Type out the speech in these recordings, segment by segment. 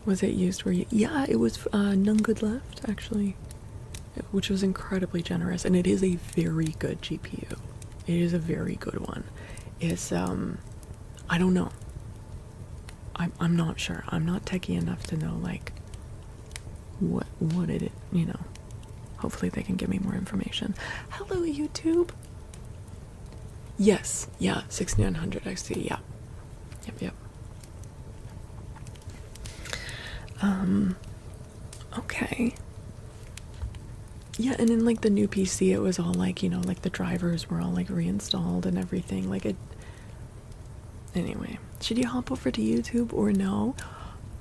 Was it used where you... Yeah, it was None Good Left, actually, which was incredibly generous, and it is a very good GPU. It is a very good one. It's, I don't know. I'm not sure. I'm not techie enough to know, like, what it is, you know. Hopefully they can give me more information. Hello, YouTube. Yes, yeah, 6900 XT, yeah. Yep. Okay. Yeah, and in like the new PC, it was all like, you know, like the drivers were all like reinstalled and everything. Like it. Anyway, should you hop over to YouTube or no?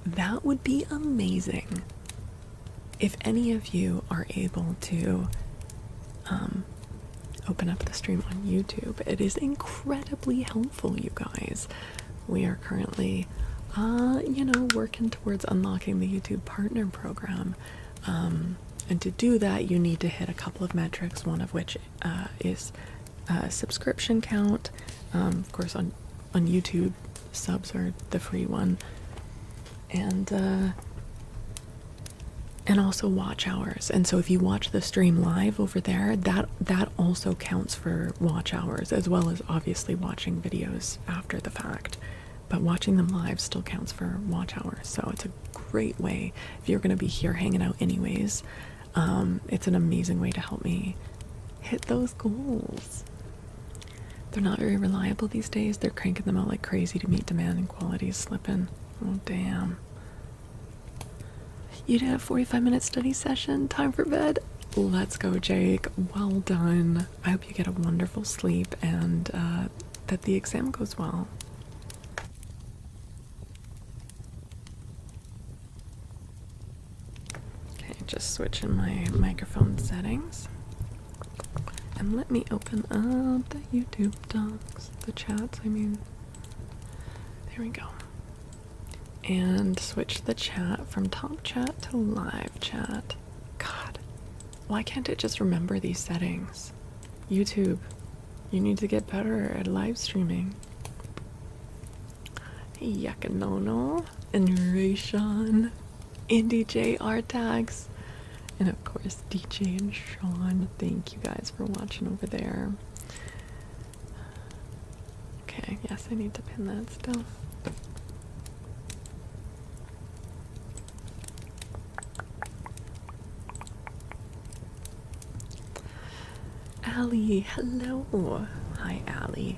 That would be amazing. If any of you are able to open up the stream on YouTube, it is incredibly helpful, you guys. We are currently, you know, working towards unlocking the YouTube Partner Program. And to do that, you need to hit a couple of metrics, one of which is subscription count. Of course, on YouTube, subs are the free one. And also watch hours. And so if you watch the stream live over there, that also counts for watch hours, as well as obviously watching videos after the fact. But watching them live still counts for watch hours. So it's a great way, if you're going to be here hanging out anyways, it's an amazing way to help me hit those goals. They're not very reliable these days. They're cranking them out like crazy to meet demand, and quality is slipping. Oh, damn. You did a 45-minute study session. Time for bed. Let's go, Jake. Well done. I hope you get a wonderful sleep and that the exam goes well. Okay, just switching my microphone settings. And let me open up the YouTube docs, the chats, I mean. There we go. And switch the chat from top chat to live chat. God, why can't it just remember these settings? YouTube, you need to get better at live streaming. Yakanono and Rayshawn and DJ Artax. And of course, DJ and Sean. Thank you guys for watching over there. Okay, yes, I need to pin that still. Allie, hello. Hi, Allie.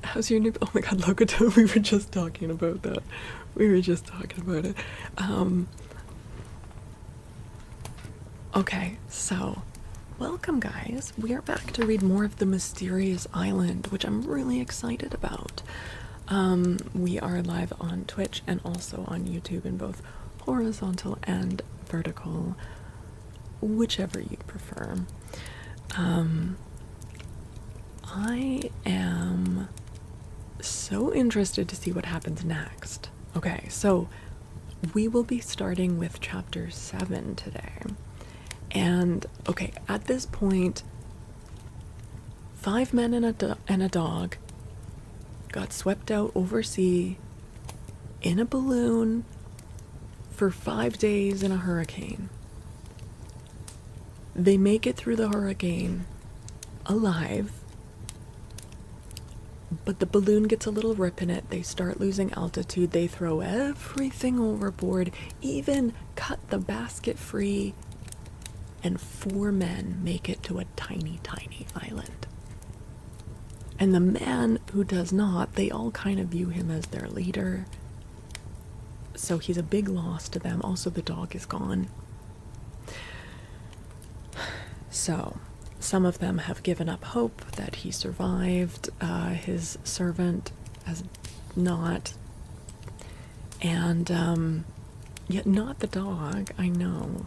How's your new... Oh my god, Locato, we were just talking about that. Okay, so, welcome guys. We are back to read more of The Mysterious Island, which I'm really excited about. We are live on Twitch and also on YouTube in both horizontal and vertical, whichever you prefer. I am so interested to see what happens next. Okay, so we will be starting with chapter 7 today. And, okay, at this point, 5 men and a dog got swept out overseas in a balloon for 5 days in a hurricane. They make it through the hurricane alive, but the balloon gets a little rip in it. They start losing altitude. They throw everything overboard, even cut the basket free, and 4 men make it to a tiny, tiny island. And the man who does not, they all kind of view him as their leader. So he's a big loss to them. Also, the dog is gone. So, some of them have given up hope that he survived. His servant has not. And, yet not the dog, I know.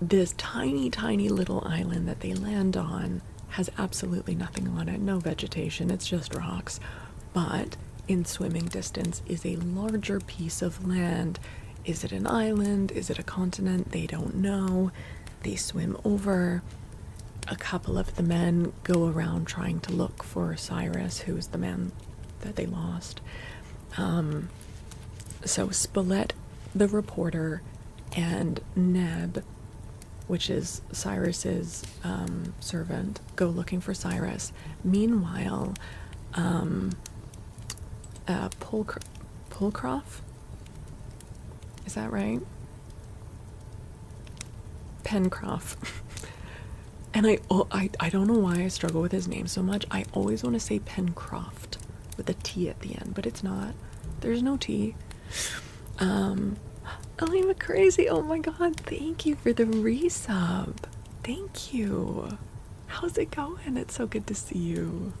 This tiny, tiny little island that they land on has absolutely nothing on it. No vegetation, it's just rocks. But in swimming distance is a larger piece of land. Is it an island? Is it a continent? They don't know. They swim over. A couple of the men go around trying to look for Cyrus, who's the man that they lost. So Spilett, the reporter, and Neb, which is Cyrus's servant, go looking for Cyrus. Meanwhile, Polcroft, is that right? Pencroft. And I don't know why I struggle with his name so much. I always want to say Pencroft with a T at the end, but it's not. There's no T. Ellie Crazy, oh my god, thank you for the resub. Thank you. How's it going? It's so good to see you.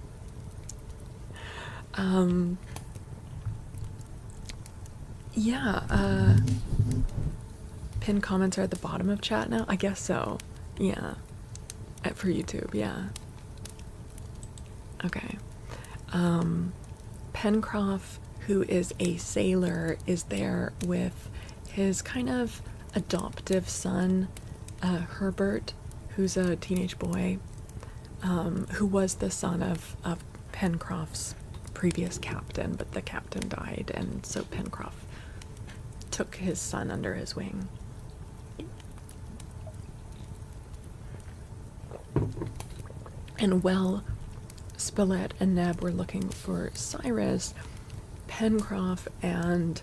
Yeah, pinned comments are at the bottom of chat now? I guess so. Yeah. For YouTube, yeah. Okay. Pencroft, who is a sailor, is there with his kind of adoptive son, Herbert, who's a teenage boy, who was the son of Pencroft's previous captain, but the captain died, and so Pencroft took his son under his wing. And while Spilett and Neb were looking for Cyrus, Pencroft and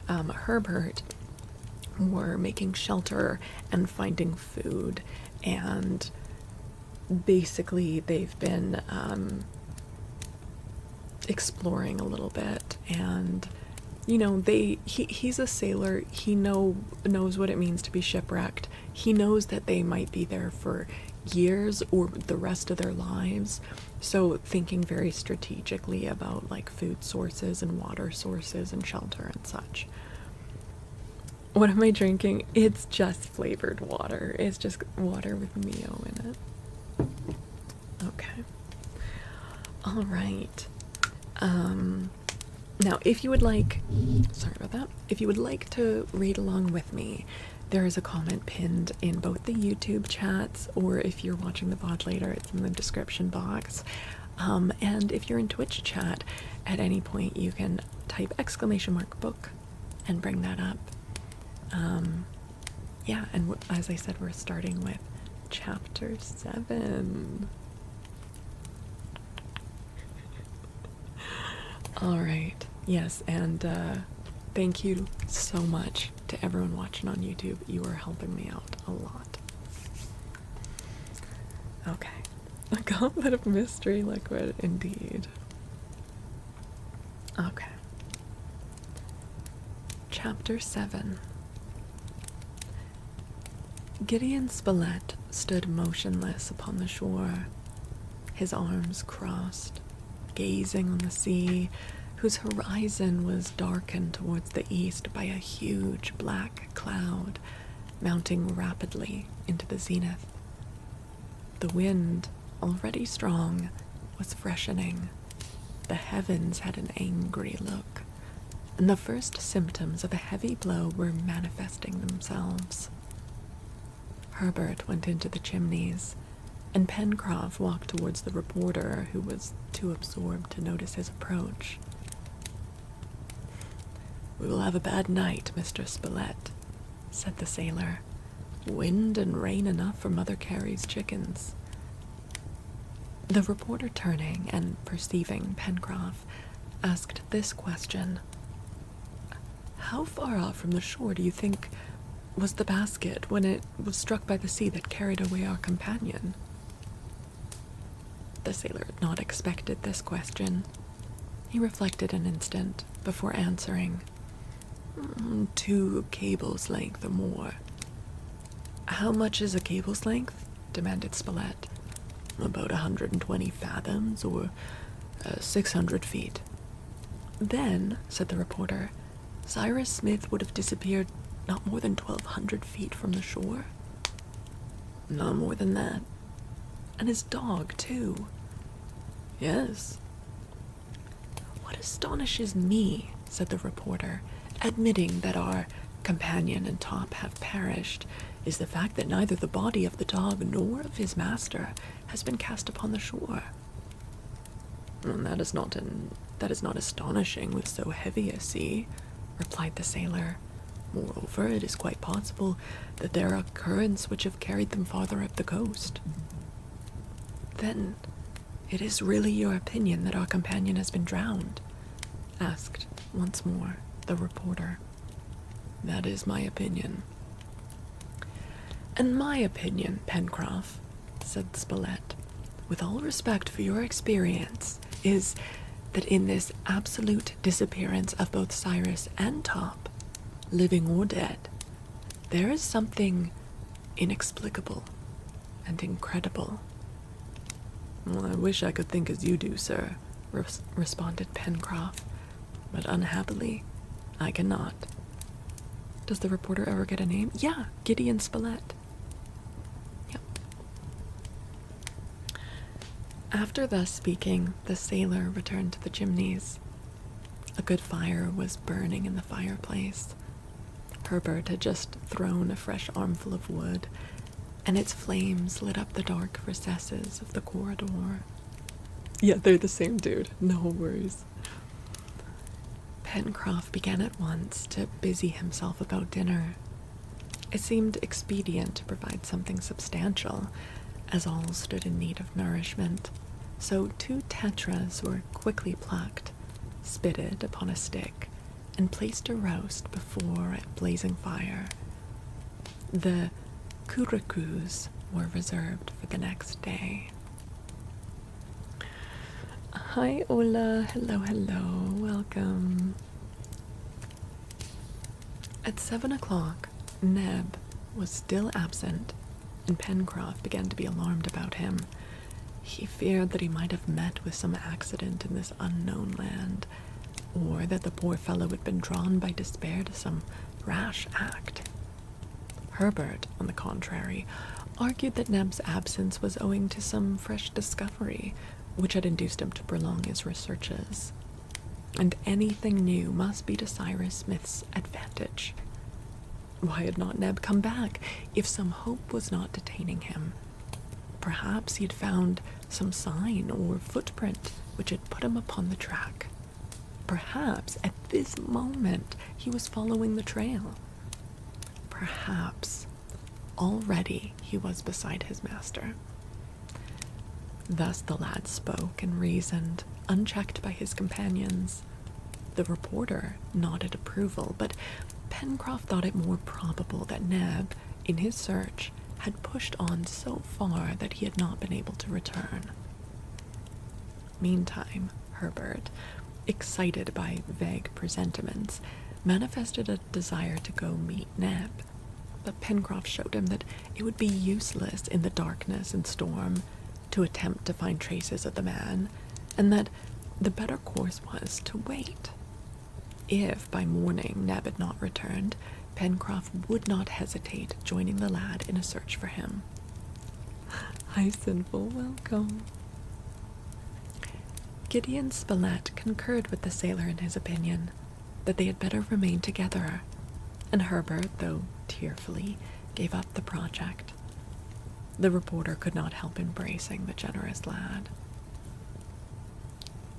Herbert were making shelter and finding food, and basically they've been exploring a little bit, and you know, he's a sailor. He knows what it means to be shipwrecked. He knows that they might be there for years or the rest of their lives, so thinking very strategically about like food sources and water sources and shelter and such. What am I drinking? It's just flavored water. It's just water with Mio in it. Okay. All right. Now, if you would like, sorry about that, if you would like to read along with me, there is a comment pinned in both the YouTube chats, or if you're watching the VOD later, it's in the description box. And if you're in Twitch chat, at any point you can type !book and bring that up. Yeah, and as I said, we're starting with chapter 7. All right. Yes, and thank you so much to everyone watching on YouTube. You are helping me out a lot. Okay. A goblet of mystery liquid, indeed. Okay. Chapter 7. Gideon Spilett stood motionless upon the shore, his arms crossed, gazing on the sea, whose horizon was darkened towards the east by a huge black cloud mounting rapidly into the zenith. The wind, already strong, was freshening. The heavens had an angry look, and the first symptoms of a heavy blow were manifesting themselves. Herbert went into the chimneys, and Pencroft walked towards the reporter, who was too absorbed to notice his approach. "We will have a bad night, Mr. Spilett," said the sailor. "Wind and rain enough for Mother Carey's chickens." The reporter, turning and perceiving Pencroft, asked this question: "How far off from the shore do you think was the basket when it was struck by the sea that carried away our companion?" The sailor had not expected this question. He reflected an instant before answering. 2 cables' length or more." "How much is a cable's length?" demanded Spilett. "About 120 fathoms, or 600 feet. "Then," said the reporter, "Cyrus Smith would have disappeared not more than 1,200 feet from the shore?" "Not more than that." "And his dog, too?" "Yes." "What astonishes me," said the reporter, "admitting that our companion and Top have perished, is the fact that neither the body of the dog nor of his master has been cast upon the shore." "And that is not an "That is not astonishing with so heavy a sea," replied the sailor. "Moreover, it is quite possible that there are currents which have carried them farther up the coast." "Then it is really your opinion that our companion has been drowned?" asked once more the reporter. "That is my opinion." "And my opinion, Pencroff," said Spilett, "with all respect for your experience, is that in this absolute disappearance of both Cyrus and Top, living or dead, there is something inexplicable and incredible." "Well, I wish I could think as you do, sir," responded Pencroff, "but unhappily I cannot." "Does the reporter ever get a name?" "Yeah, Gideon Spilett." Yep. After thus speaking, the sailor returned to the Chimneys. A good fire was burning in the fireplace. Herbert had just thrown a fresh armful of wood, and its flames lit up the dark recesses of the corridor. Yeah, they're the same dude. No worries. Pencroff began at once to busy himself about dinner. It seemed expedient to provide something substantial, as all stood in need of nourishment, so 2 tetras were quickly plucked, spitted upon a stick, and placed to roast before a blazing fire. The couroucous were reserved for the next day. Hi, Ola. Hello. Welcome. At 7 o'clock, Neb was still absent, and Pencroff began to be alarmed about him. He feared that he might have met with some accident in this unknown land, or that the poor fellow had been drawn by despair to some rash act. Herbert, on the contrary, argued that Neb's absence was owing to some fresh discovery which had induced him to prolong his researches, and anything new must be to Cyrus Smith's advantage. Why had not Neb come back, if some hope was not detaining him? Perhaps he had found some sign or footprint which had put him upon the track. Perhaps at this moment he was following the trail. Perhaps already he was beside his master. Thus the lad spoke and reasoned, unchecked by his companions. The reporter nodded approval, but Pencroff thought it more probable that Neb, in his search, had pushed on so far that he had not been able to return. Meantime, Herbert, excited by vague presentiments, manifested a desire to go meet Neb, but Pencroff showed him that it would be useless in the darkness and storm to attempt to find traces of the man, and that the better course was to wait. If by morning Neb had not returned, Pencroff would not hesitate joining the lad in a search for him. Hi, Sinful, welcome. Gideon Spilett concurred with the sailor in his opinion that they had better remain together, and Herbert, though tearfully, gave up the project. The reporter could not help embracing the generous lad.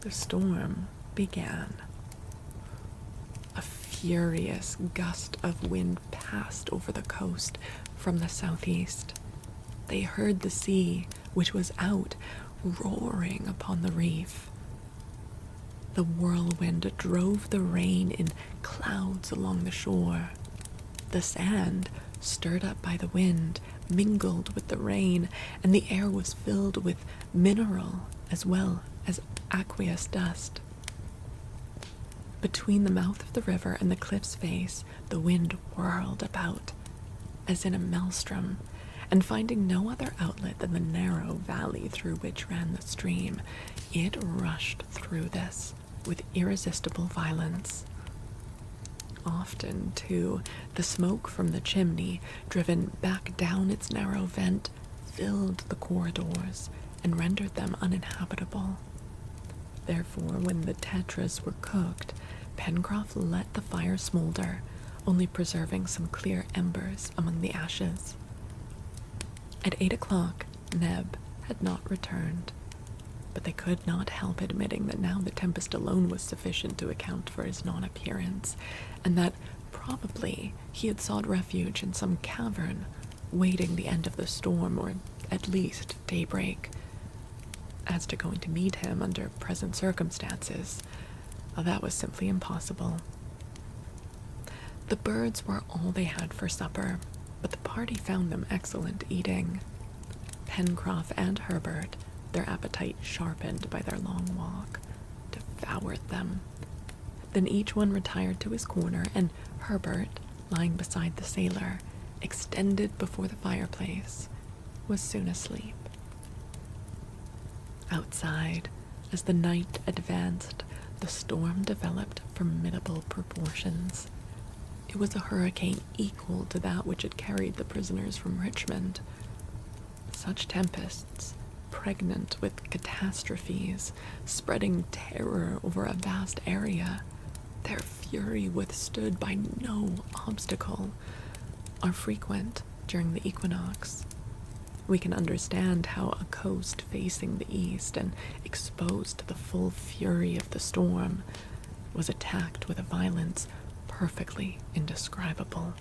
The storm began. A furious gust of wind passed over the coast from the southeast. They heard the sea, which was out, roaring upon the reef. The whirlwind drove the rain in clouds along the shore. The sand, stirred up by the wind, mingled with the rain, and the air was filled with mineral as well as aqueous dust. Between the mouth of the river and the cliff's face, the wind whirled about, as in a maelstrom, and finding no other outlet than the narrow valley through which ran the stream, it rushed through this with irresistible violence. Often, too, the smoke from the chimney, driven back down its narrow vent, filled the corridors and rendered them uninhabitable. Therefore, when the tetras were cooked, Pencroff let the fire smolder, only preserving some clear embers among the ashes. At 8 o'clock, Neb had not returned. but they could not help admitting that now the tempest alone was sufficient to account for his non-appearance, and that probably he had sought refuge in some cavern, waiting the end of the storm, or at least daybreak. As to going to meet him under present circumstances, that was simply impossible. The birds were all they had for supper, but the party found them excellent eating. Pencroff and Herbert, their appetite sharpened by their long walk, devoured them. Then each one retired to his corner, and Herbert, lying beside the sailor, extended before the fireplace, was soon asleep. Outside, as the night advanced, the storm developed formidable proportions. It was a hurricane equal to that which had carried the prisoners from Richmond. Such tempests, pregnant with catastrophes, spreading terror over a vast area, their fury withstood by no obstacle, are frequent during the equinox. We can understand how a coast facing the east and exposed to the full fury of the storm was attacked with a violence perfectly indescribable.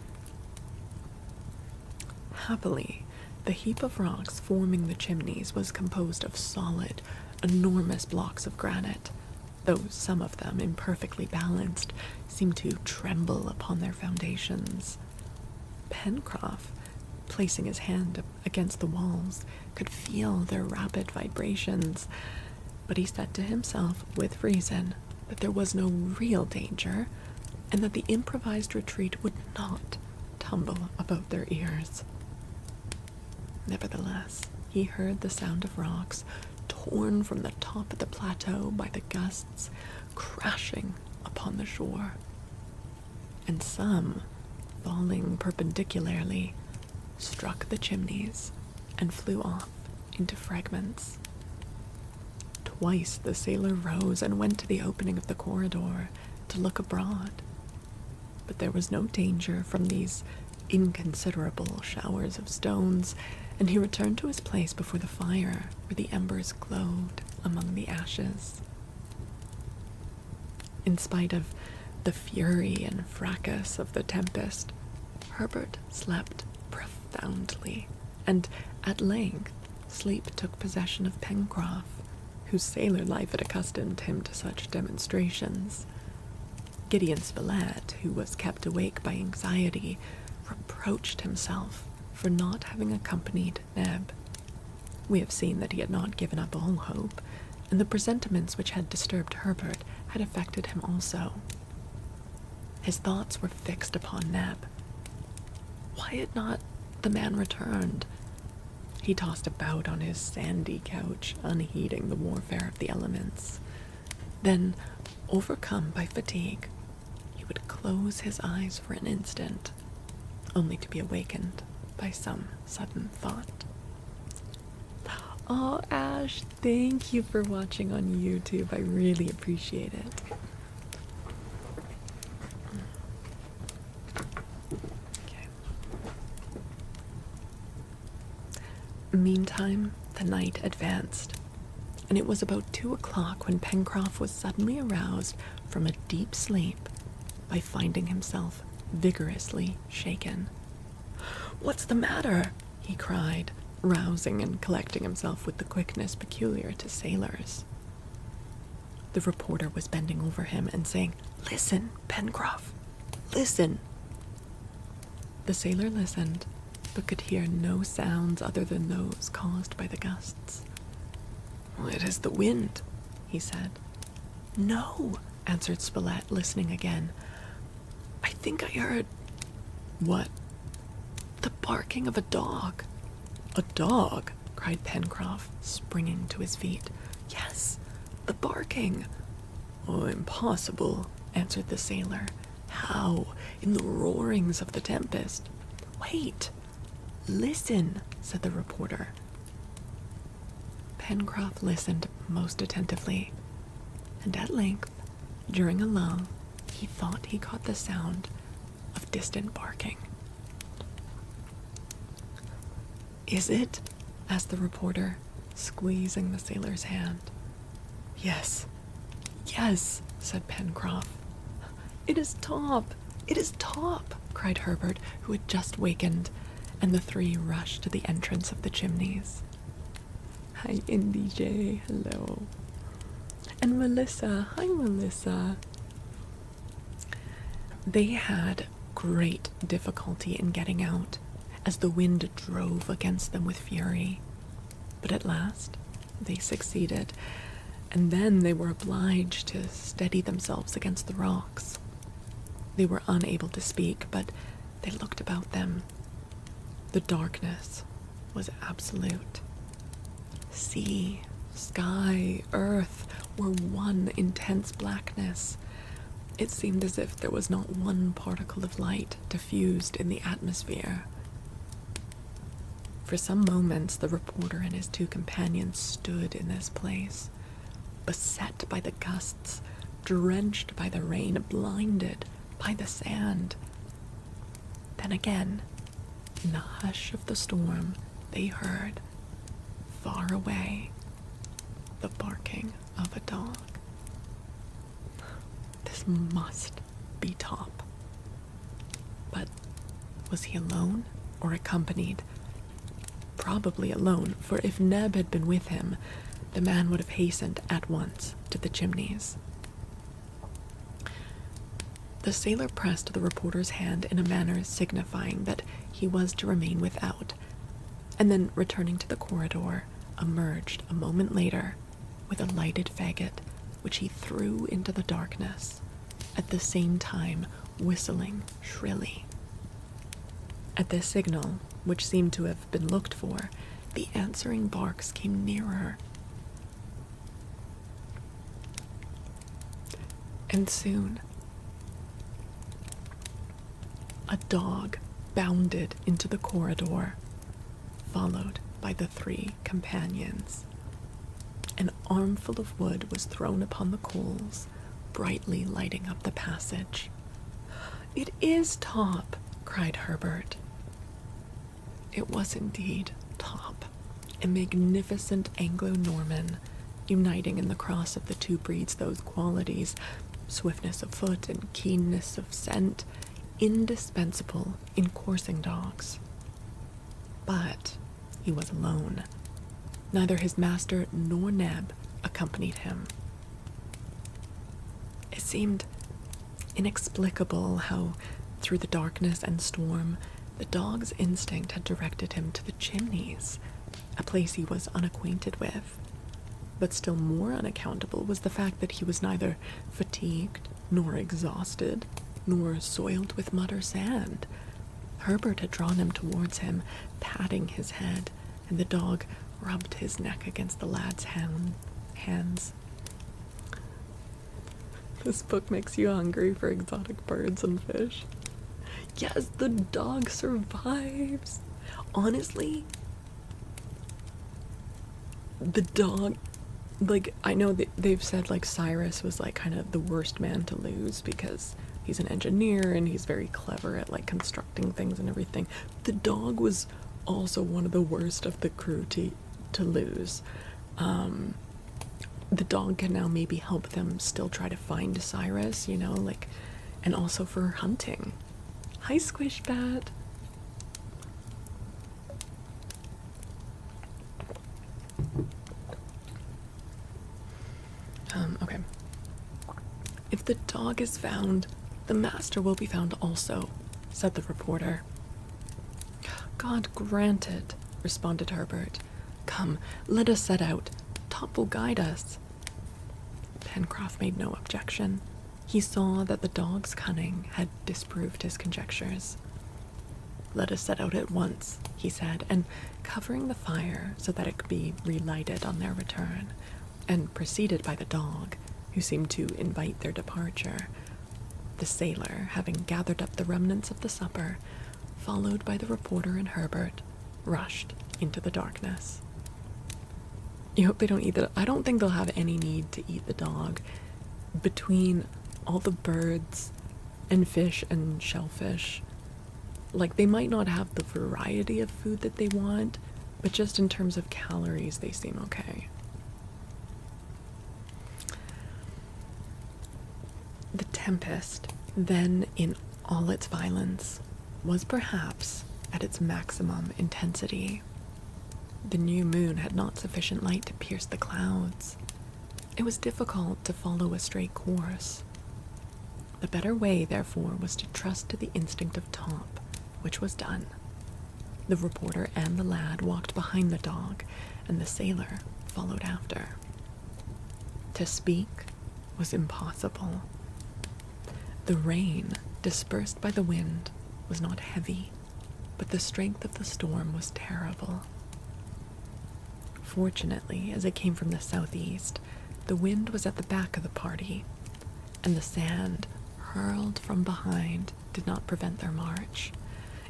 Happily, the heap of rocks forming the chimneys was composed of solid, enormous blocks of granite, though some of them, imperfectly balanced, seemed to tremble upon their foundations. Pencroff, placing his hand against the walls, could feel their rapid vibrations, but he said to himself, with reason, that there was no real danger, and that the improvised retreat would not tumble about their ears. Nevertheless, he heard the sound of rocks, torn from the top of the plateau by the gusts, crashing upon the shore, and some, falling perpendicularly, struck the chimneys and flew off into fragments. Twice the sailor rose and went to the opening of the corridor to look abroad, but there was no danger from these inconsiderable showers of stones, and he returned to his place before the fire, where the embers glowed among the ashes. In spite of the fury and fracas of the tempest, Herbert slept profoundly, and at length sleep took possession of Pencroff, whose sailor life had accustomed him to such demonstrations. Gideon Spilett, who was kept awake by anxiety, reproached himself for not having accompanied Neb. We have seen that he had not given up all hope, and the presentiments which had disturbed Herbert had affected him also. His thoughts were fixed upon Neb. Why had not the man returned? He tossed about on his sandy couch, unheeding the warfare of the elements. Then, overcome by fatigue, he would close his eyes for an instant, only to be awakened by some sudden thought. Oh, Ash, thank you for watching on YouTube. I really appreciate it. Okay. Meantime, the night advanced, and it was about 2 o'clock when Pencroff was suddenly aroused from a deep sleep by finding himself vigorously shaken. "What's the matter?" he cried, rousing and collecting himself with the quickness peculiar to sailors. The reporter was bending over him and saying, "Listen, Pencroff, listen." The sailor listened, but could hear no sounds other than those caused by the gusts. "It is the wind," he said. "No," answered Spilett, listening again. "I think I heard—" "What?" "The barking of a dog." "A dog?" cried Pencroff, springing to his feet. "Yes, the barking." "Oh, impossible," answered the sailor. "How? In the roarings of the tempest." "Wait! Listen," said the reporter. Pencroff listened most attentively, and at length, during a lull, he thought he caught the sound of distant barking. "Is it?" asked the reporter, squeezing the sailor's hand. Yes, yes, said Pencroff. It is Top! It is Top! Cried Herbert, who had just wakened, and the three rushed to the entrance of the chimneys. Hi, Indy J, hello. And Melissa, hi Melissa. They had great difficulty in getting out, as the wind drove against them with fury. But at last, they succeeded, and then they were obliged to steady themselves against the rocks. They were unable to speak, but they looked about them. The darkness was absolute. Sea, sky, earth were one intense blackness. It seemed as if there was not one particle of light diffused in the atmosphere. For some moments, the reporter and his two companions stood in this place, beset by the gusts, drenched by the rain, blinded by the sand. Then again, in the hush of the storm, they heard, far away, the barking of a dog. This must be Top. But was he alone or accompanied? Probably alone, for if Neb had been with him, the man would have hastened at once to the chimneys. The sailor pressed the reporter's hand in a manner signifying that he was to remain without, and then, returning to the corridor, emerged a moment later with a lighted faggot, which he threw into the darkness, at the same time whistling shrilly. At this signal, which seemed to have been looked for, the answering barks came nearer. And soon, a dog bounded into the corridor, followed by the three companions. An armful of wood was thrown upon the coals, brightly lighting up the passage. "It is Top!" cried Herbert. It was indeed Top, a magnificent Anglo-Norman, uniting in the cross of the two breeds those qualities, swiftness of foot and keenness of scent, indispensable in coursing dogs. But he was alone. Neither his master nor Neb accompanied him. It seemed inexplicable how, through the darkness and storm, the dog's instinct had directed him to the chimneys, a place he was unacquainted with. But still more unaccountable was the fact that he was neither fatigued, nor exhausted, nor soiled with mud or sand. Herbert had drawn him towards him, patting his head, and the dog rubbed his neck against the lad's hands. This book makes you hungry for exotic birds and fish. Yes, the dog survives. Honestly, the dog, like, I know that they've said, like, Cyrus was, like, kind of the worst man to lose because he's an engineer and he's very clever at, like, constructing things and everything. The dog was also one of the worst of the crew to lose. The dog can now maybe help them still try to find Cyrus, you know, like, and also for hunting. Hi, Squishbat. Okay. If the dog is found, the master will be found also, said the reporter. God grant it, responded Herbert. Come, let us set out. Top will guide us. Pencroff made no objection. He saw that the dog's cunning had disproved his conjectures. Let us set out at once, he said, and covering the fire so that it could be relighted on their return, and preceded by the dog, who seemed to invite their departure, the sailor, having gathered up the remnants of the supper, followed by the reporter and Herbert, rushed into the darkness. You hope they don't eat I don't think they'll have any need to eat the dog. Between all the birds and fish and shellfish, like, they might not have the variety of food that they want, but just in terms of calories, they seem okay. The tempest, then in all its violence, was perhaps at its maximum intensity. The new moon had not sufficient light to pierce the clouds. It was difficult to follow a straight course. The better way, therefore, was to trust to the instinct of Top, which was done. The reporter and the lad walked behind the dog, and the sailor followed after. To speak was impossible. The rain, dispersed by the wind, was not heavy, but the strength of the storm was terrible. Fortunately, as it came from the southeast, the wind was at the back of the party, and the sand, hurled from behind, did not prevent their march.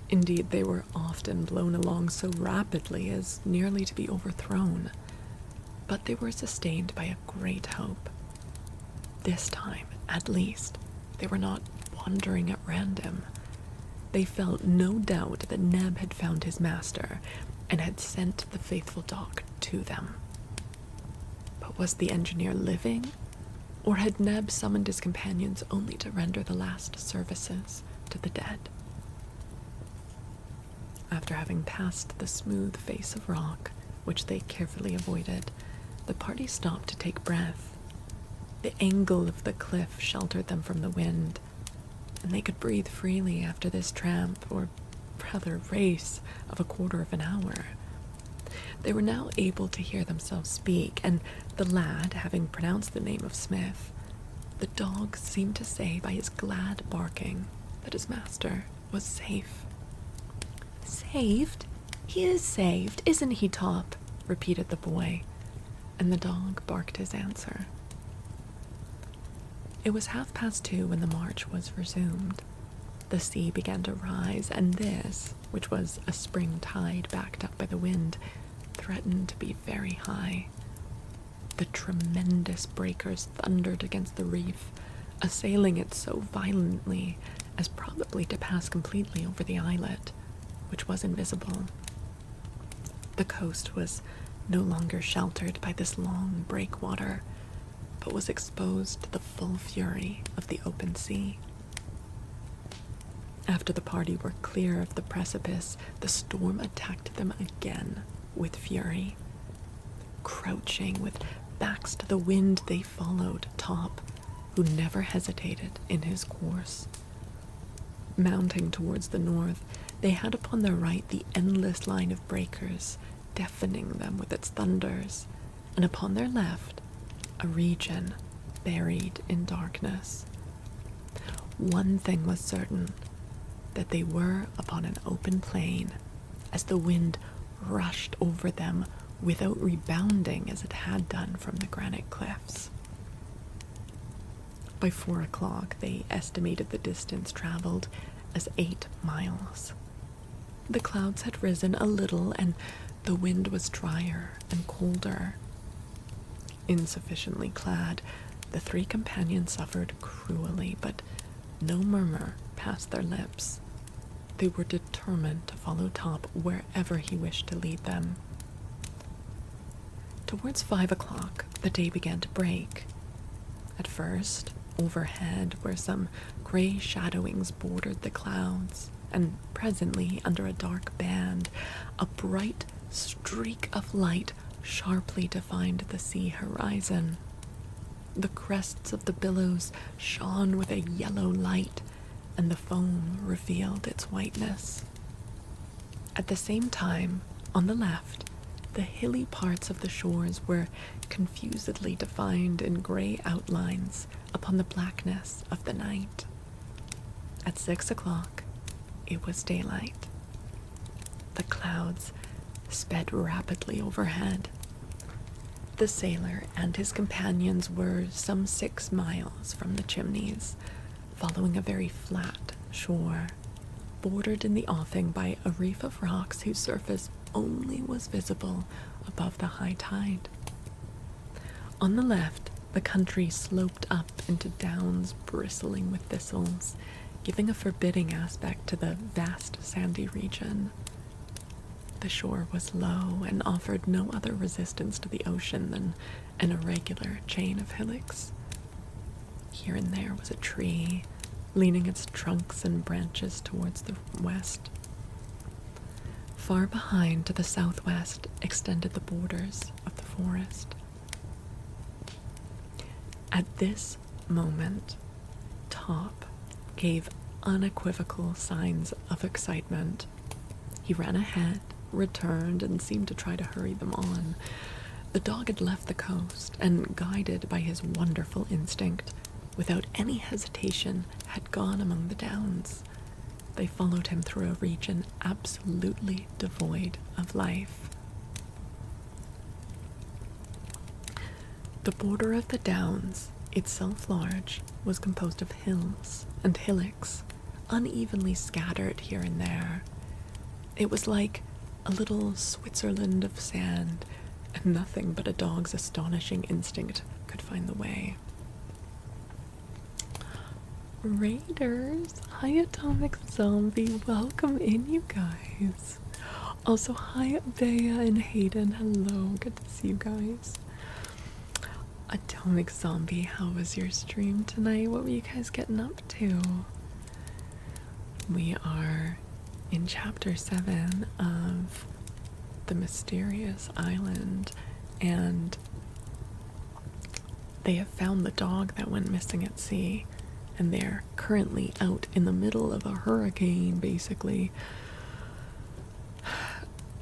Indeed, they were often blown along so rapidly as nearly to be overthrown, but they were sustained by a great hope. This time, at least, they were not wandering at random. They felt no doubt that Neb had found his master and had sent the faithful dog to them. But was the engineer living, or had Neb summoned his companions only to render the last services to the dead? After having passed the smooth face of rock, which they carefully avoided, the party stopped to take breath. The angle of the cliff sheltered them from the wind, and they could breathe freely after this tramp, or rather race, of a quarter of an hour. They were now able to hear themselves speak, and the lad, having pronounced the name of Smith, the dog seemed to say by his glad barking that his master was safe. "Saved? He is saved, isn't he, Top?" repeated the boy, and the dog barked his answer. It was 2:30 when the march was resumed. The sea began to rise, and this, which was a spring tide backed up by the wind, threatened to be very high. The tremendous breakers thundered against the reef, assailing it so violently as probably to pass completely over the islet, which was invisible. The coast was no longer sheltered by this long breakwater, but was exposed to the full fury of the open sea. After the party were clear of the precipice, the storm attacked them again with fury. Crouching with backs to the wind, they followed Top, who never hesitated in his course. Mounting towards the north, they had upon their right the endless line of breakers, deafening them with its thunders, and upon their left, a region buried in darkness. One thing was certain, that they were upon an open plain, as the wind rushed over them without rebounding as it had done from the granite cliffs. By 4 o'clock, they estimated the distance traveled as 8 miles. The clouds had risen a little, and the wind was drier and colder. Insufficiently clad, the 3 companions suffered cruelly, but no murmur passed their lips. They were determined to follow Top wherever he wished to lead them. Towards 5 o'clock, the day began to break. At first, overhead, where some gray shadowings bordered the clouds, and presently, under a dark band, a bright streak of light sharply defined the sea horizon. The crests of the billows shone with a yellow light, and the foam revealed its whiteness. At the same time, on the left, the hilly parts of the shores were confusedly defined in gray outlines upon the blackness of the night. At 6 o'clock, it was daylight. The clouds sped rapidly overhead. The sailor and his companions were some 6 miles from the Chimneys, following a very flat shore, bordered in the offing by a reef of rocks whose surface only was visible above the high tide. On the left, the country sloped up into downs bristling with thistles, giving a forbidding aspect to the vast sandy region. The shore was low and offered no other resistance to the ocean than an irregular chain of hillocks. Here and there was a tree, leaning its trunks and branches towards the west. Far behind, to the southwest, extended the borders of the forest. At this moment, Top gave unequivocal signs of excitement. He ran ahead, returned, and seemed to try to hurry them on. The dog had left the coast, and, guided by his wonderful instinct, without any hesitation, had gone among the downs. They followed him through a region absolutely devoid of life. The border of the downs, itself large, was composed of hills and hillocks, unevenly scattered here and there. It was like a little Switzerland of sand, and nothing but a dog's astonishing instinct could find the way. Raiders, hi Atomic Zombie, welcome in, you guys. Also, hi Bea and Hayden, hello, good to see you guys. Atomic Zombie, how was your stream tonight? What were you guys getting up to? We are in chapter 7 of The Mysterious Island, and they have found the dog that went missing at sea, and they're currently out in the middle of a hurricane, basically,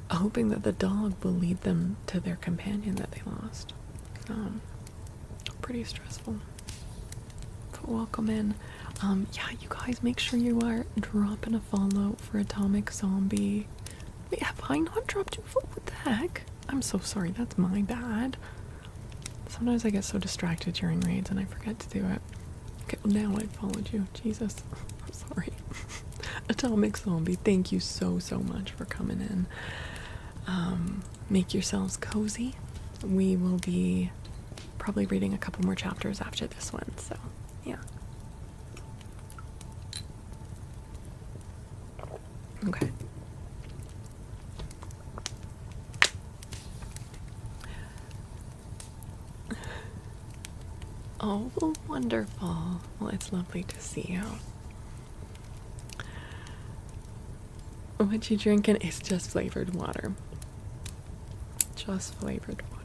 hoping that the dog will lead them to their companion that they lost. Pretty stressful. But welcome in. Yeah, you guys, make sure you are dropping a follow for Atomic Zombie. Wait, have I not dropped you? What the heck? I'm so sorry, that's my bad. Sometimes I get so distracted during raids and I forget to do it. Okay, well, now I followed you. Jesus. I'm sorry. Atomic Zombie, thank you so much for coming in. Make yourselves cozy. We will be probably reading a couple more chapters after this one, so yeah. Okay. Oh, well, wonderful. Well, it's lovely to see you. What you drinking? It's just flavored water. Just flavored water.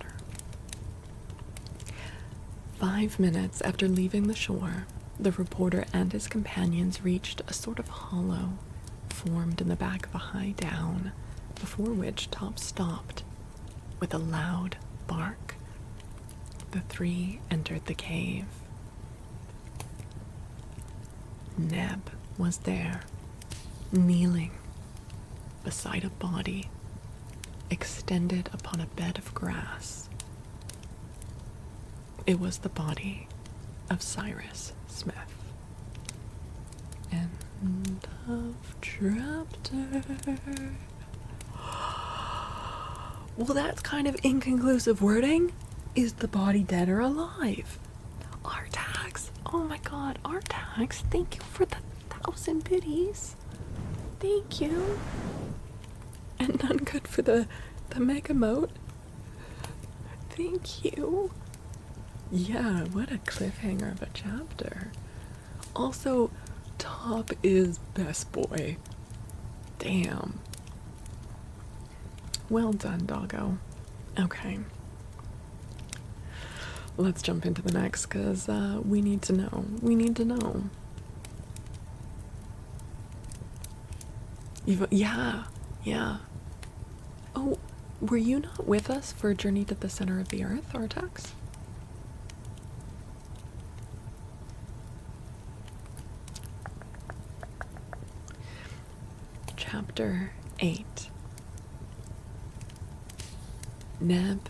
5 minutes after leaving the shore, the reporter and his companions reached a sort of hollow formed in the back of a high down, before which Top stopped with a loud bark. The three entered the cave. Neb was there, kneeling beside a body extended upon a bed of grass. It was the body of Cyrus Smith. End of chapter. Well, that's kind of inconclusive wording. Is the body dead or alive? Artax. Oh my god, Artax, thank you for the 1,000 biddies. Thank you. And none good for the mega moat. Thank you. Yeah, what a cliffhanger of a chapter. Also, Top is best boy. Damn. Well done, doggo. Okay. Let's jump into the next, because we need to know. We need to know. Yeah. Oh, were you not with us for Journey to the Center of the Earth, Artax? Chapter 8. Neb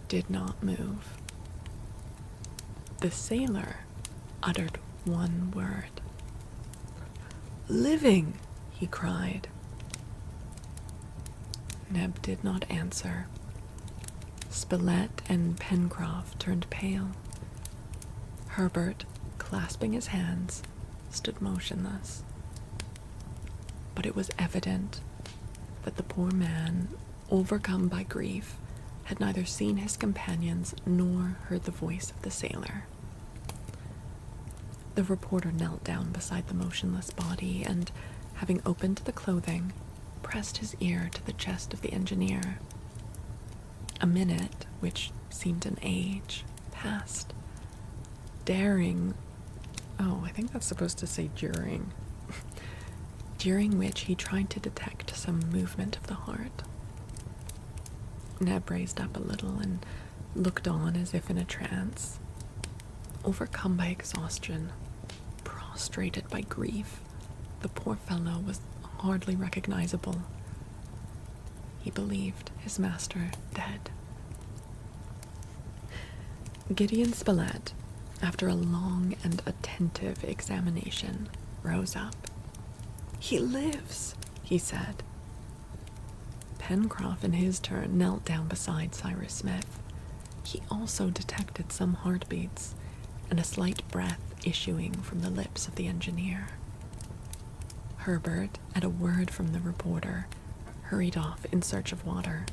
did not move. The sailor uttered one word. "Living!" he cried. Neb did not answer. Spilett and Pencroft turned pale. Herbert, clasping his hands, stood motionless. But it was evident that the poor man, overcome by grief, had neither seen his companions nor heard the voice of the sailor. The reporter knelt down beside the motionless body and, having opened the clothing, pressed his ear to the chest of the engineer. A minute, which seemed an age, passed. I think that's supposed to say during. During which he tried to detect some movement of the heart. Neb raised up a little and looked on as if in a trance. Overcome by exhaustion, prostrated by grief, the poor fellow was hardly recognizable. He believed his master dead. Gideon Spilett, after a long and attentive examination, rose up. "He lives," he said. Pencroff, in his turn, knelt down beside Cyrus Smith. He also detected some heartbeats and a slight breath issuing from the lips of the engineer. Herbert, at a word from the reporter, hurried off in search of water.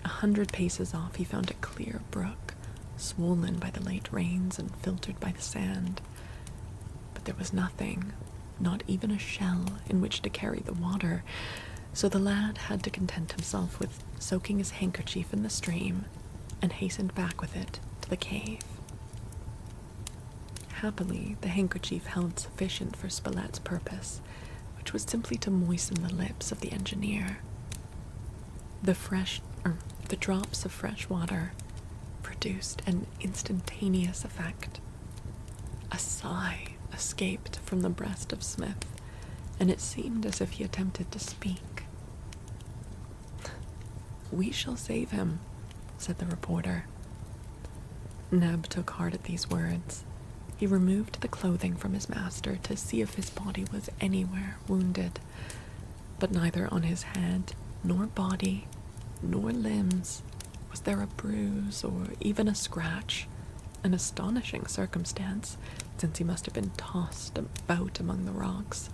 100 paces off, he found a clear brook, swollen by the late rains and filtered by the sand. But there was nothing, not even a shell in which to carry the water, so the lad had to content himself with soaking his handkerchief in the stream and hastened back with it to the cave. Happily, the handkerchief held sufficient for Spilett's purpose, which was simply to moisten the lips of the engineer. The drops of fresh water produced an instantaneous effect. A sigh escaped from the breast of Smith, and it seemed as if he attempted to speak. "We shall save him," said the reporter. Neb took heart at these words. He removed the clothing from his master to see if his body was anywhere wounded, but neither on his head, nor body, nor limbs was there a bruise or even a scratch, an astonishing circumstance, since he must have been tossed about among the rocks.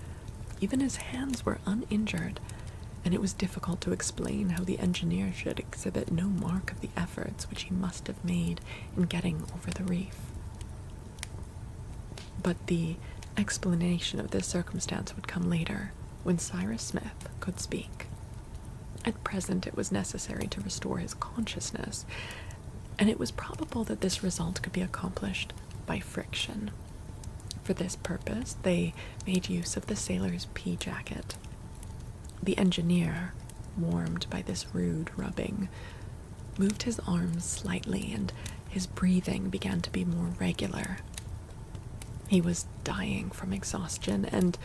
Even his hands were uninjured, and it was difficult to explain how the engineer should exhibit no mark of the efforts which he must have made in getting over the reef. But the explanation of this circumstance would come later, when Cyrus Smith could speak. At present it was necessary to restore his consciousness, and it was probable that this result could be accomplished by friction. For this purpose they made use of the sailor's pea jacket. The engineer, warmed by this rude rubbing, moved his arms slightly, and his breathing began to be more regular. He was dying from exhaustion, and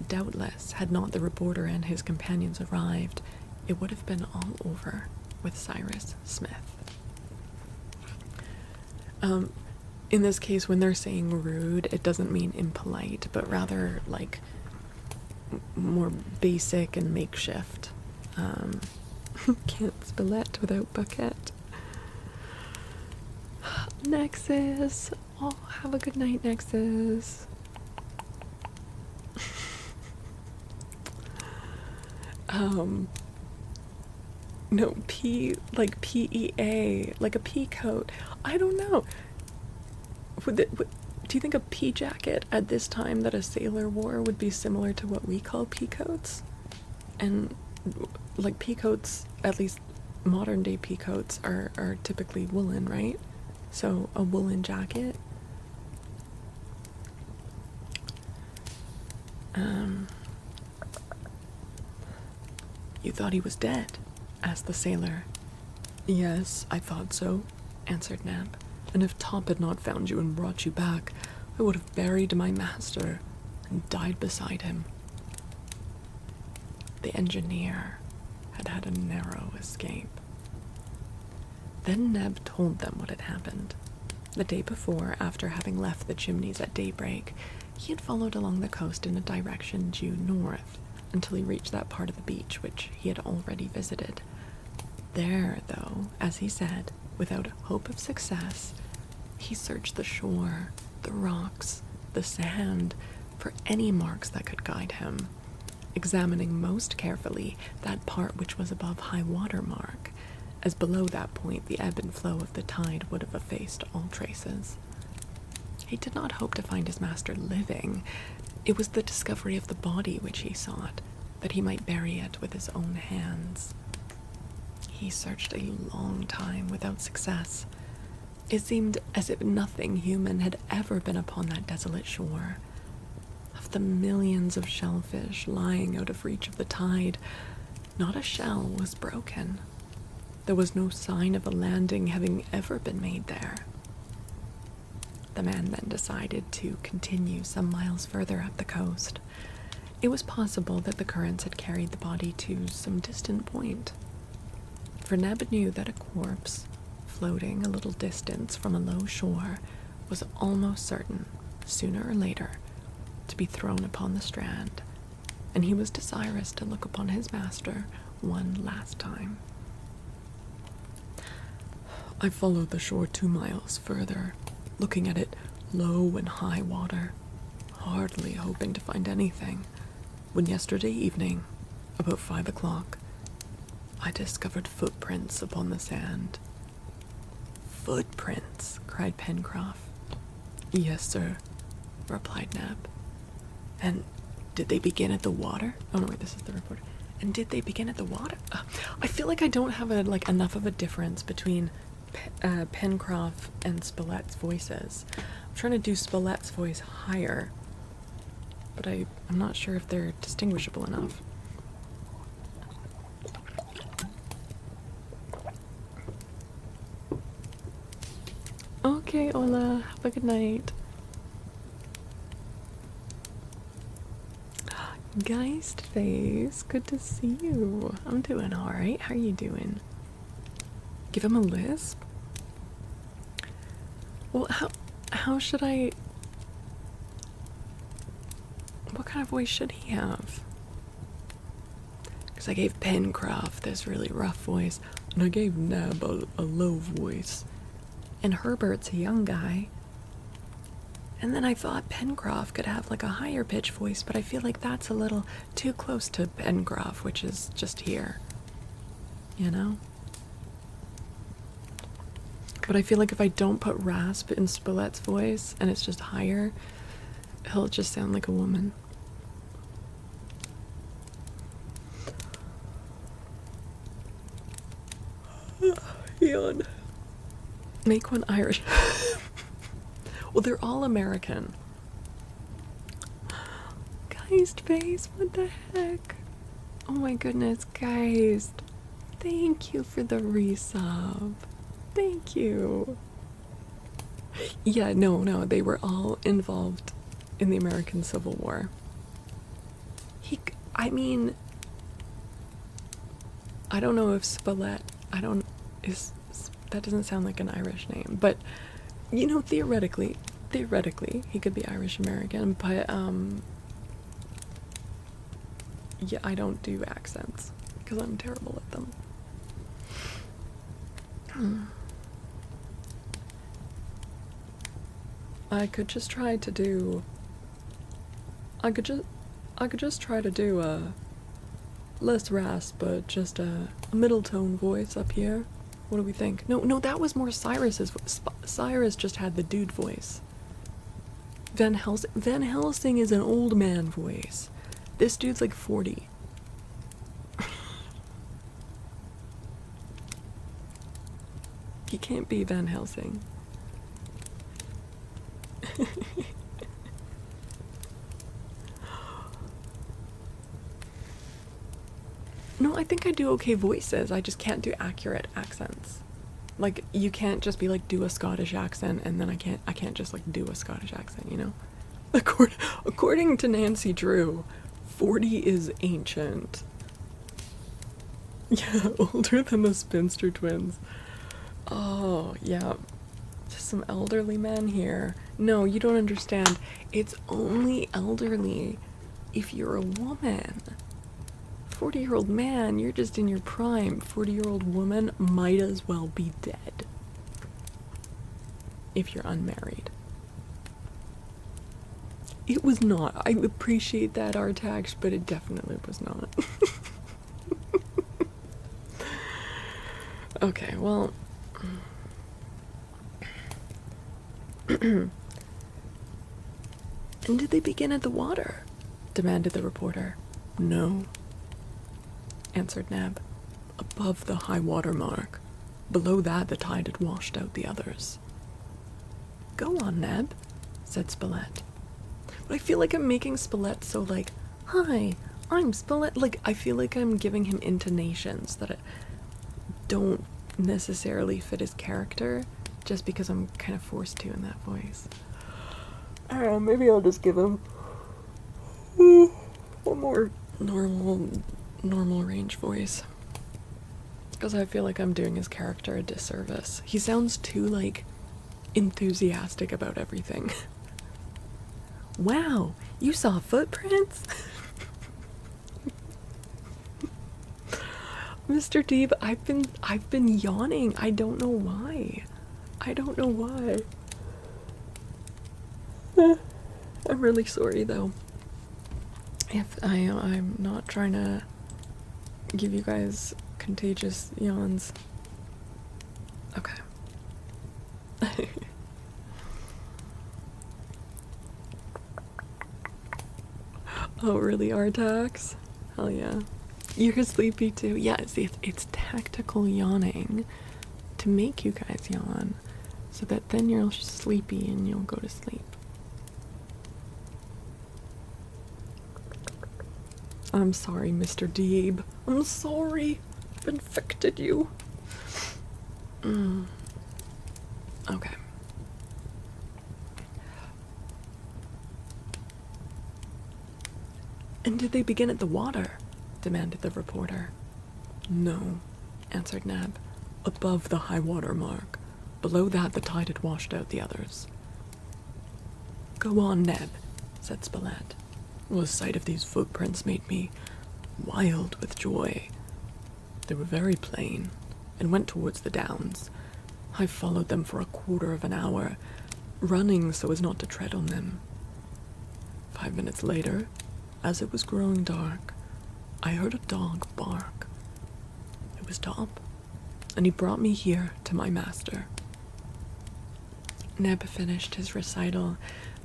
doubtless, had not the reporter and his companions arrived, it would have been all over with Cyrus Smith. In this case, when they're saying rude, it doesn't mean impolite, but rather like more basic and makeshift. Can't Spilett without bucket. Nexus. Oh, have a good night, Nexus. No, like PEA, like a pea coat. I don't know. Do you think a pea jacket at this time that a sailor wore would be similar to what we call pea coats? And like pea coats, at least modern day pea coats, are typically woolen, right? So a woolen jacket. You thought he was dead? Asked the sailor. Yes, I thought so, answered Neb. And if Top had not found you and brought you back, I would have buried my master and died beside him. The engineer had had a narrow escape. Then Neb told them what had happened. The day before, after having left the Chimneys at daybreak, he had followed along the coast in a direction due north until he reached that part of the beach which he had already visited. There, though, as he said, without hope of success, he searched the shore, the rocks, the sand, for any marks that could guide him, examining most carefully that part which was above high water mark, as below that point the ebb and flow of the tide would have effaced all traces. he did not hope to find his master living. It was the discovery of the body which he sought, that he might bury it with his own hands. He searched a long time without success. It seemed as if nothing human had ever been upon that desolate shore. Of the millions of shellfish lying out of reach of the tide, not a shell was broken. There was no sign of a landing having ever been made there. The man then decided to continue some miles further up the coast. It was possible that the currents had carried the body to some distant point, for Neb knew that a corpse, floating a little distance from a low shore, was almost certain, sooner or later, to be thrown upon the strand, and he was desirous to look upon his master one last time. I followed the shore 2 miles further, looking at it low and high water, hardly hoping to find anything, when yesterday evening, about 5 o'clock, I discovered footprints upon the sand. Footprints, cried Pencroff. Yes, sir, replied Neb. And did they begin at the water? Oh no, wait, this is the reporter. And did they begin at the water? I feel like I don't have enough of a difference between Pencroff and Spilett's voices. I'm trying to do Spilett's voice higher, but I'm not sure if they're distinguishable enough. Okay, Ola, have a good night. Geist face, good to see you. I'm doing alright. How are you doing? Give him a lisp? Well, how should I... What kind of voice should he have? Because I gave Pencroff this really rough voice, and I gave Neb a low voice. And Herbert's a young guy. And then I thought Pencroff could have like a higher pitch voice, but I feel like that's a little too close to Pencroff, which is just here. You know? But I feel like if I don't put rasp in Spilett's voice and it's just higher, he'll just sound like a woman. Yawn. Make one Irish. Well, they're all American. Geist face, what the heck? Oh my goodness, Geist. Thank you for the resub. Thank you. Yeah, no, they were all involved in the American Civil War. I mean, I don't know if Spilett, that doesn't sound like an Irish name, but, you know, theoretically, he could be Irish American, but, yeah, I don't do accents, because I'm terrible at them. I could just try to do a less rasp, but just a middle tone voice up here. What do we think? No, that was more Cyrus's voice. Cyrus just had the dude voice. Van Helsing is an old man voice. This dude's like 40. He can't be Van Helsing. No, I think I do okay voices. I just can't do accurate accents. Like, you can't just be like, do a Scottish accent, and then I can't just like do a Scottish accent, you know? According to Nancy Drew, 40 is ancient. Yeah, older than the Spinster twins. Oh, yeah. Just some elderly men here. No, you don't understand. It's only elderly if you're a woman. 40-year-old man, you're just in your prime. 40-year-old woman might as well be dead. If you're unmarried. It was not. I appreciate that, Artax, but it definitely was not. Okay, well... And did they begin at the water? Demanded the reporter. No, answered Neb. Above the high water mark. Below that, the tide had washed out the others. Go on, Neb, said Spilett. But I feel like I'm making Spilett so like, hi, I'm Spilett. Like, I feel like I'm giving him intonations that don't necessarily fit his character, just because I'm kind of forced to in that voice. I don't know, maybe I'll just give him a more normal range voice. Because I feel like I'm doing his character a disservice. He sounds too, like, enthusiastic about everything. Wow, you saw footprints? Mr. Deeb, I've been yawning. I don't know why. I'm really sorry though. If I'm not trying to give you guys contagious yawns. Okay. Oh, really, Artax? Hell yeah. You're sleepy too? Yeah, it's tactical yawning to make you guys yawn, so that then you're sleepy and you'll go to sleep. I'm sorry, Mr. Deeb. I'm sorry. I've infected you. Okay. And did they begin at the water? Demanded the reporter. No, answered Neb. Above the high water mark. Below that, the tide had washed out the others. Go on, Neb, said Spilett. The sight of these footprints made me wild with joy. They were very plain, and went towards the downs. I followed them for a quarter of an hour, running so as not to tread on them. 5 minutes later, as it was growing dark, I heard a dog bark. It was Top, and he brought me here to my master. Neb finished his recital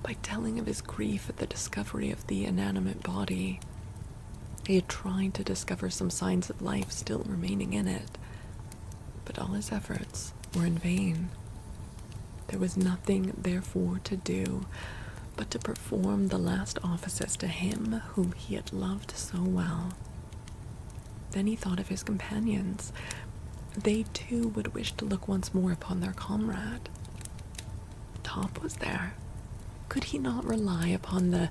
by telling of his grief at the discovery of the inanimate body. He had tried to discover some signs of life still remaining in it, but all his efforts were in vain. There was nothing, therefore, to do but to perform the last offices to him whom he had loved so well. Then he thought of his companions. They too would wish to look once more upon their comrade. Top was there. Could he not rely upon the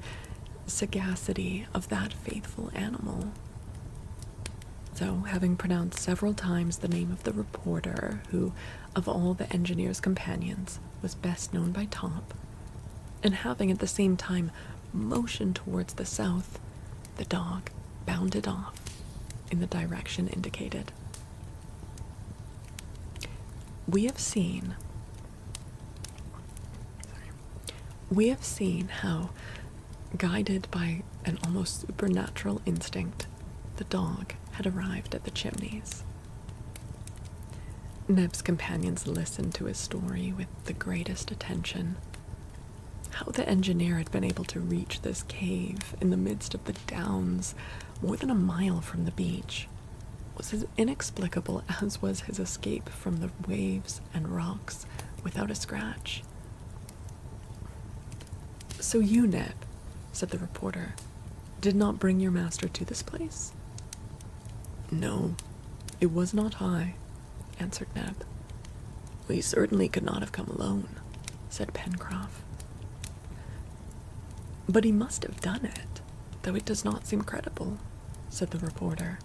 sagacity of that faithful animal? So, having pronounced several times the name of the reporter, who, of all the engineer's companions, was best known by Top, and having at the same time motioned towards the south, the dog bounded off in the direction indicated. We have seen how, guided by an almost supernatural instinct, the dog had arrived at the chimneys. Neb's companions listened to his story with the greatest attention. How the engineer had been able to reach this cave in the midst of the downs, more than a mile from the beach, was as inexplicable as was his escape from the waves and rocks without a scratch. So you, Neb, said the reporter, did not bring your master to this place? No, it was not I, answered Neb. We certainly could not have come alone, said Pencroff. But he must have done it, though it does not seem credible, said the reporter.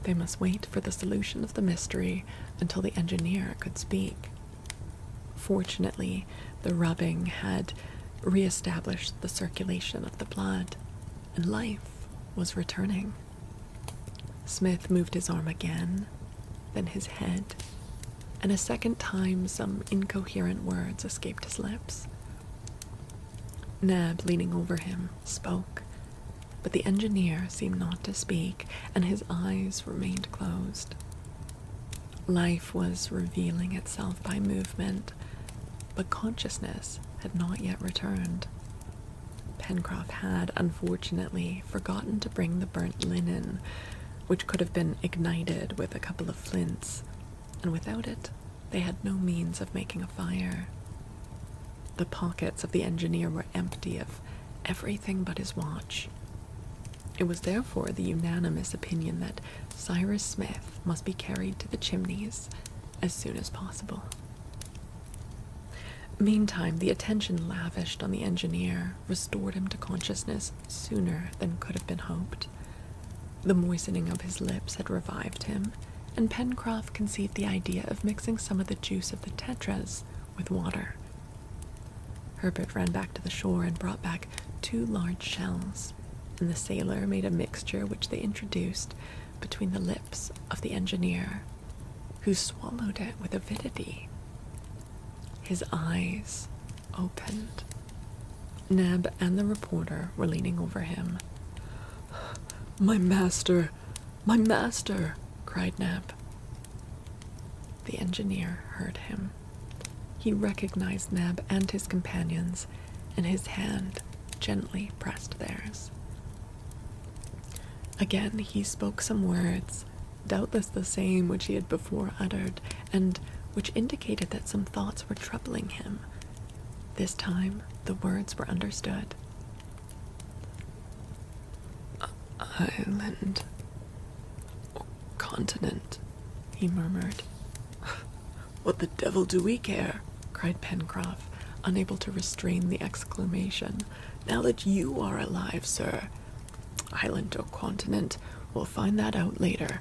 They must wait for the solution of the mystery until the engineer could speak. Fortunately, the rubbing had re-established the circulation of the blood, and life was returning. Smith moved his arm again, then his head, and a second time some incoherent words escaped his lips. Neb, leaning over him, spoke, but the engineer seemed not to speak, and his eyes remained closed. Life was revealing itself by movement, but consciousness had not yet returned. Pencroff had, unfortunately, forgotten to bring the burnt linen, which could have been ignited with a couple of flints, and without it, they had no means of making a fire. The pockets of the engineer were empty of everything but his watch. It was therefore the unanimous opinion that Cyrus Smith must be carried to the Chimneys as soon as possible. Meantime, the attention lavished on the engineer restored him to consciousness sooner than could have been hoped. The moistening of his lips had revived him, and Pencroff conceived the idea of mixing some of the juice of the tetras with water. Herbert ran back to the shore and brought back 2 large shells, and the sailor made a mixture which they introduced between the lips of the engineer, who swallowed it with avidity. His eyes opened. Neb and the reporter were leaning over him. "My master! My master!" cried Neb. The engineer heard him. He recognized Neb and his companions, and his hand gently pressed theirs. Again he spoke some words, doubtless the same which he had before uttered, and which indicated that some thoughts were troubling him. This time the words were understood. "Island or continent," he murmured. "What the devil do we care?" cried Pencroff, unable to restrain the exclamation. "Now that you are alive, sir. Island or continent, we'll find that out later."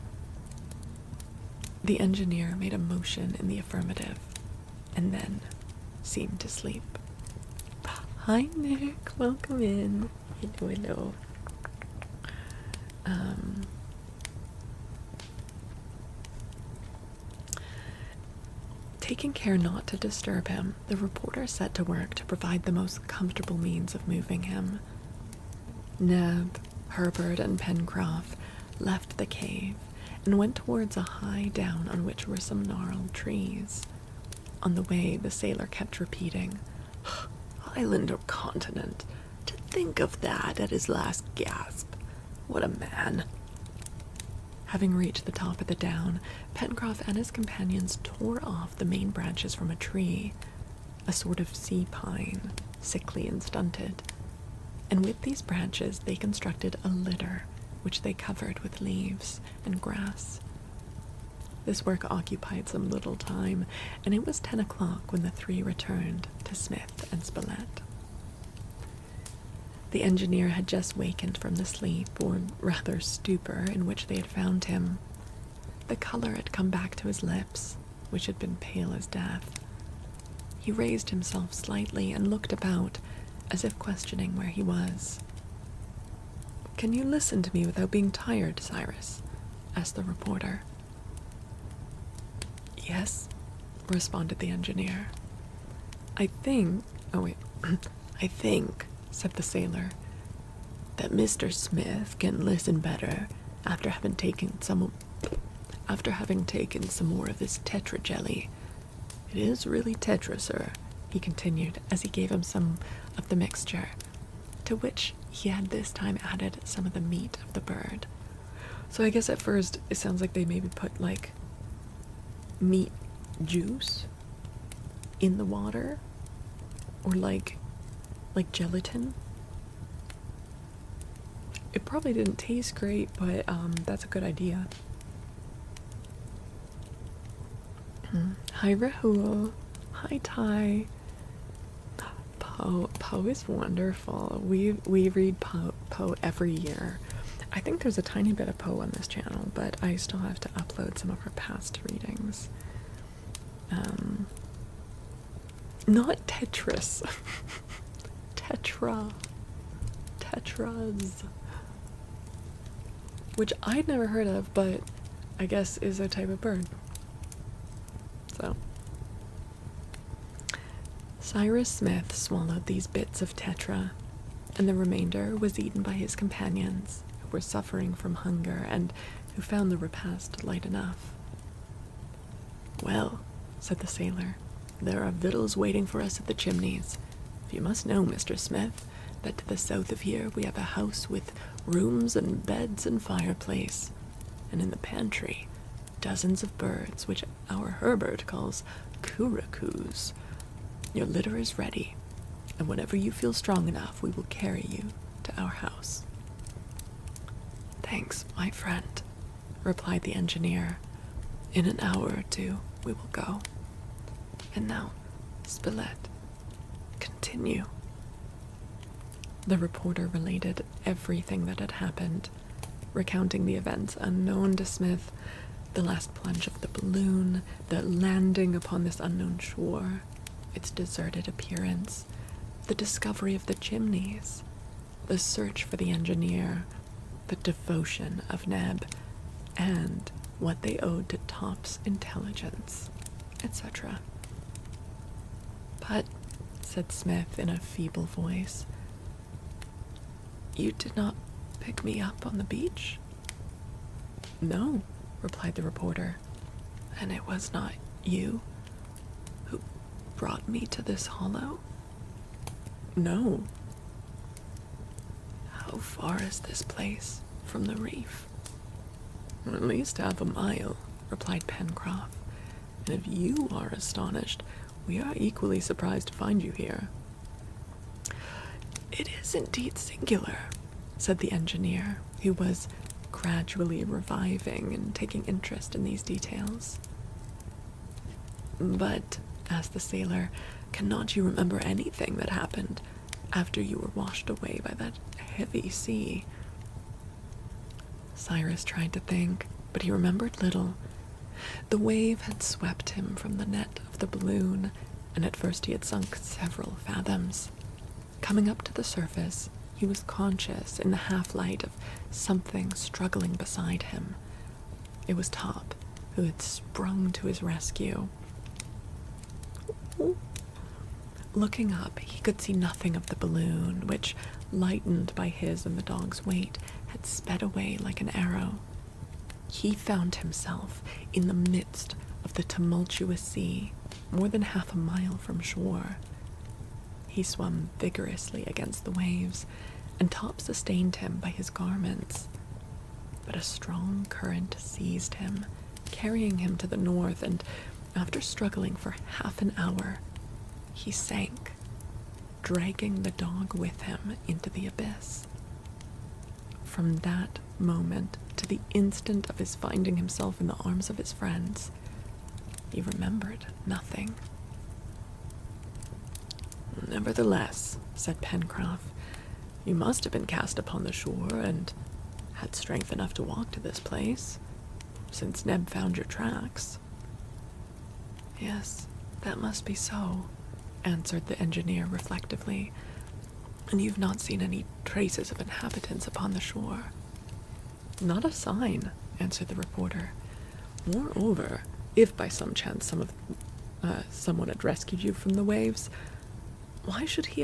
The engineer made a motion in the affirmative, and then seemed to sleep. "Hi, Nick. Welcome in." Hello. Taking care not to disturb him, the reporter set to work to provide the most comfortable means of moving him. Neb, Herbert, and Pencroff left the cave and went towards a high down on which were some gnarled trees. On the way, the sailor kept repeating, "Island or continent? To think of that at his last gasp! What a man!" Having reached the top of the down, Pencroff and his companions tore off the main branches from a tree, a sort of sea pine, sickly and stunted, and with these branches they constructed a litter which they covered with leaves and grass. This work occupied some little time, and it was 10 o'clock when the 3 returned to Smith and Spilett. The engineer had just wakened from the sleep, or rather stupor, in which they had found him. The color had come back to his lips, which had been pale as death. He raised himself slightly and looked about, as if questioning where he was. "Can you listen to me without being tired, Cyrus?" asked the reporter. "Yes," responded the engineer. I think, said the sailor, "that Mr. Smith can listen better after having taken some more of this tetra jelly. It is really tetra, sir," he continued, as he gave him some of the mixture, to which he had this time added some of the meat of the bird. So I guess at first it sounds like they maybe put like meat juice in the water, or like gelatin. It probably didn't taste great, but that's a good idea. Hi Rahul. Hi Ty. Poe is wonderful. We read Poe every year. I think there's a tiny bit of Poe on this channel, but I still have to upload some of her past readings. Not Tetris. Tetras. Which I'd never heard of, but I guess is a type of bird. So. Cyrus Smith swallowed these bits of tetra, and the remainder was eaten by his companions, who were suffering from hunger and who found the repast light enough. "Well," said the sailor, "there are victuals waiting for us at the Chimneys. If you must know, Mr. Smith, that to the south of here we have a house with rooms and beds and fireplace, and in the pantry, dozens of birds, which our Herbert calls curricues. Your litter is ready, and whenever you feel strong enough, we will carry you to our house." "Thanks, my friend," replied the engineer. "In an hour or two, we will go. And now, Spilett, continue." The reporter related everything that had happened, recounting the events unknown to Smith, the last plunge of the balloon, the landing upon this unknown shore, its deserted appearance, the discovery of the chimneys, the search for the engineer, the devotion of Neb, and what they owed to Top's intelligence, etc. "But," said Smith in a feeble voice, "you did not pick me up on the beach?" "No," replied the reporter. "And it was not you who brought me to this hollow?" "No." "How far is this place from the reef?" "At least half a mile," replied Pencroff. "And if you are astonished, we are equally surprised to find you here." "It is indeed singular," said the engineer, who was gradually reviving and taking interest in these details. "But," asked the sailor, "cannot you remember anything that happened after you were washed away by that heavy sea?" Cyrus tried to think, but he remembered little. The wave had swept him from the net of the balloon, and at first he had sunk several fathoms. Coming up to the surface, he was conscious in the half-light of something struggling beside him. It was Top, who had sprung to his rescue. Looking up, he could see nothing of the balloon, which, lightened by his and the dog's weight, had sped away like an arrow. He found himself in the midst of the tumultuous sea, more than half a mile from shore. He swam vigorously against the waves, and Top sustained him by his garments. But a strong current seized him, carrying him to the north, and after struggling for half an hour, he sank, dragging the dog with him into the abyss. From that moment to the instant of his finding himself in the arms of his friends, he remembered nothing. "Nevertheless," said Pencroff, "you must have been cast upon the shore, and had strength enough to walk to this place, since Neb found your tracks." "Yes, that must be so," answered the engineer reflectively. "And you've not seen any traces of inhabitants upon the shore?" "Not a sign," answered the reporter. "Moreover, if by some chance someone had rescued you from the waves, why should he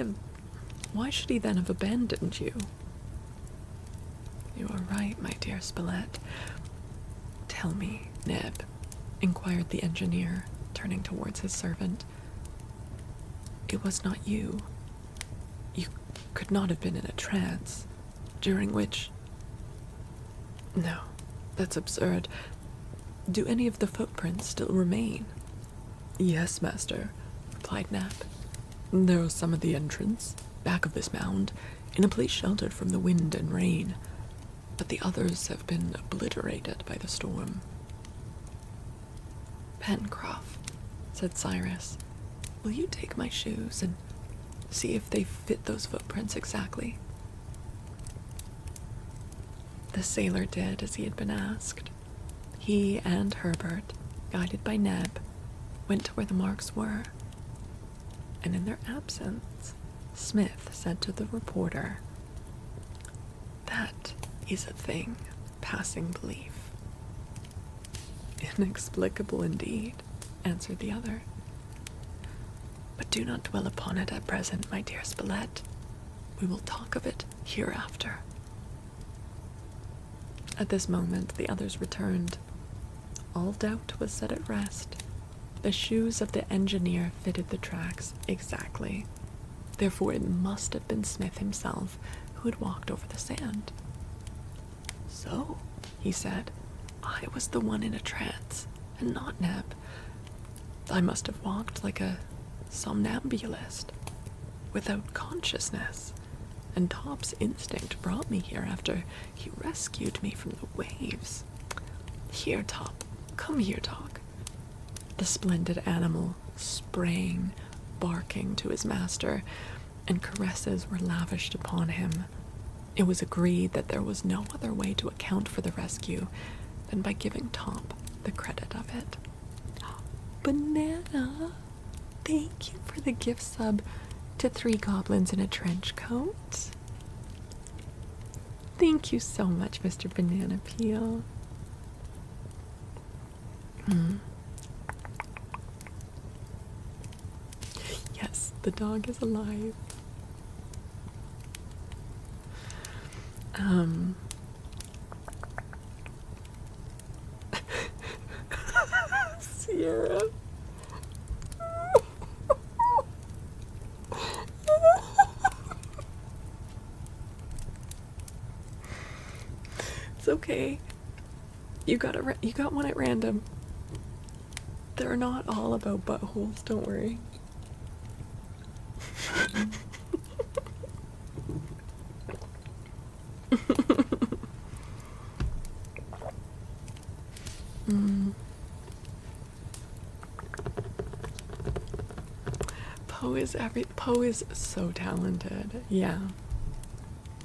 then have abandoned you?" "You are right, my dear Spilett. Tell me, Neb," inquired the engineer, turning towards his servant. "It was not you. You could not have been in a trance, during which—" "No, that's absurd. Do any of the footprints still remain?" "Yes, master," replied Neb. "There are some at the entrance, back of this mound, in a place sheltered from the wind and rain, but the others have been obliterated by the storm." "Pencroff," said Cyrus, "will you take my shoes and see if they fit those footprints exactly?" The sailor did as he had been asked. He and Herbert, guided by Neb, went to where the marks were, and in their absence, Smith said to the reporter, "That is a thing passing belief." "Inexplicable indeed," answered the other. "But do not dwell upon it at present, my dear Spilett. We will talk of it hereafter." At this moment the others returned. All doubt was set at rest. The shoes of the engineer fitted the tracks exactly. Therefore, it must have been Smith himself who had walked over the sand. "So," he said, "I was the one in a trance, and not Neb. I must have walked like a somnambulist, without consciousness, and Top's instinct brought me here after he rescued me from the waves. Here, Top. Come here, Dog." The splendid animal sprang, barking, to his master, and caresses were lavished upon him. It was agreed that there was no other way to account for the rescue than by giving Top the credit of it. Banana, thank you for the gift sub to 3 Goblins in a Trench Coat. Thank you so much, Mr. Banana Peel. Yes, the dog is alive. Sierra. It's okay. You got one at random. They're not all about buttholes, don't worry. Poe is so talented. Yeah.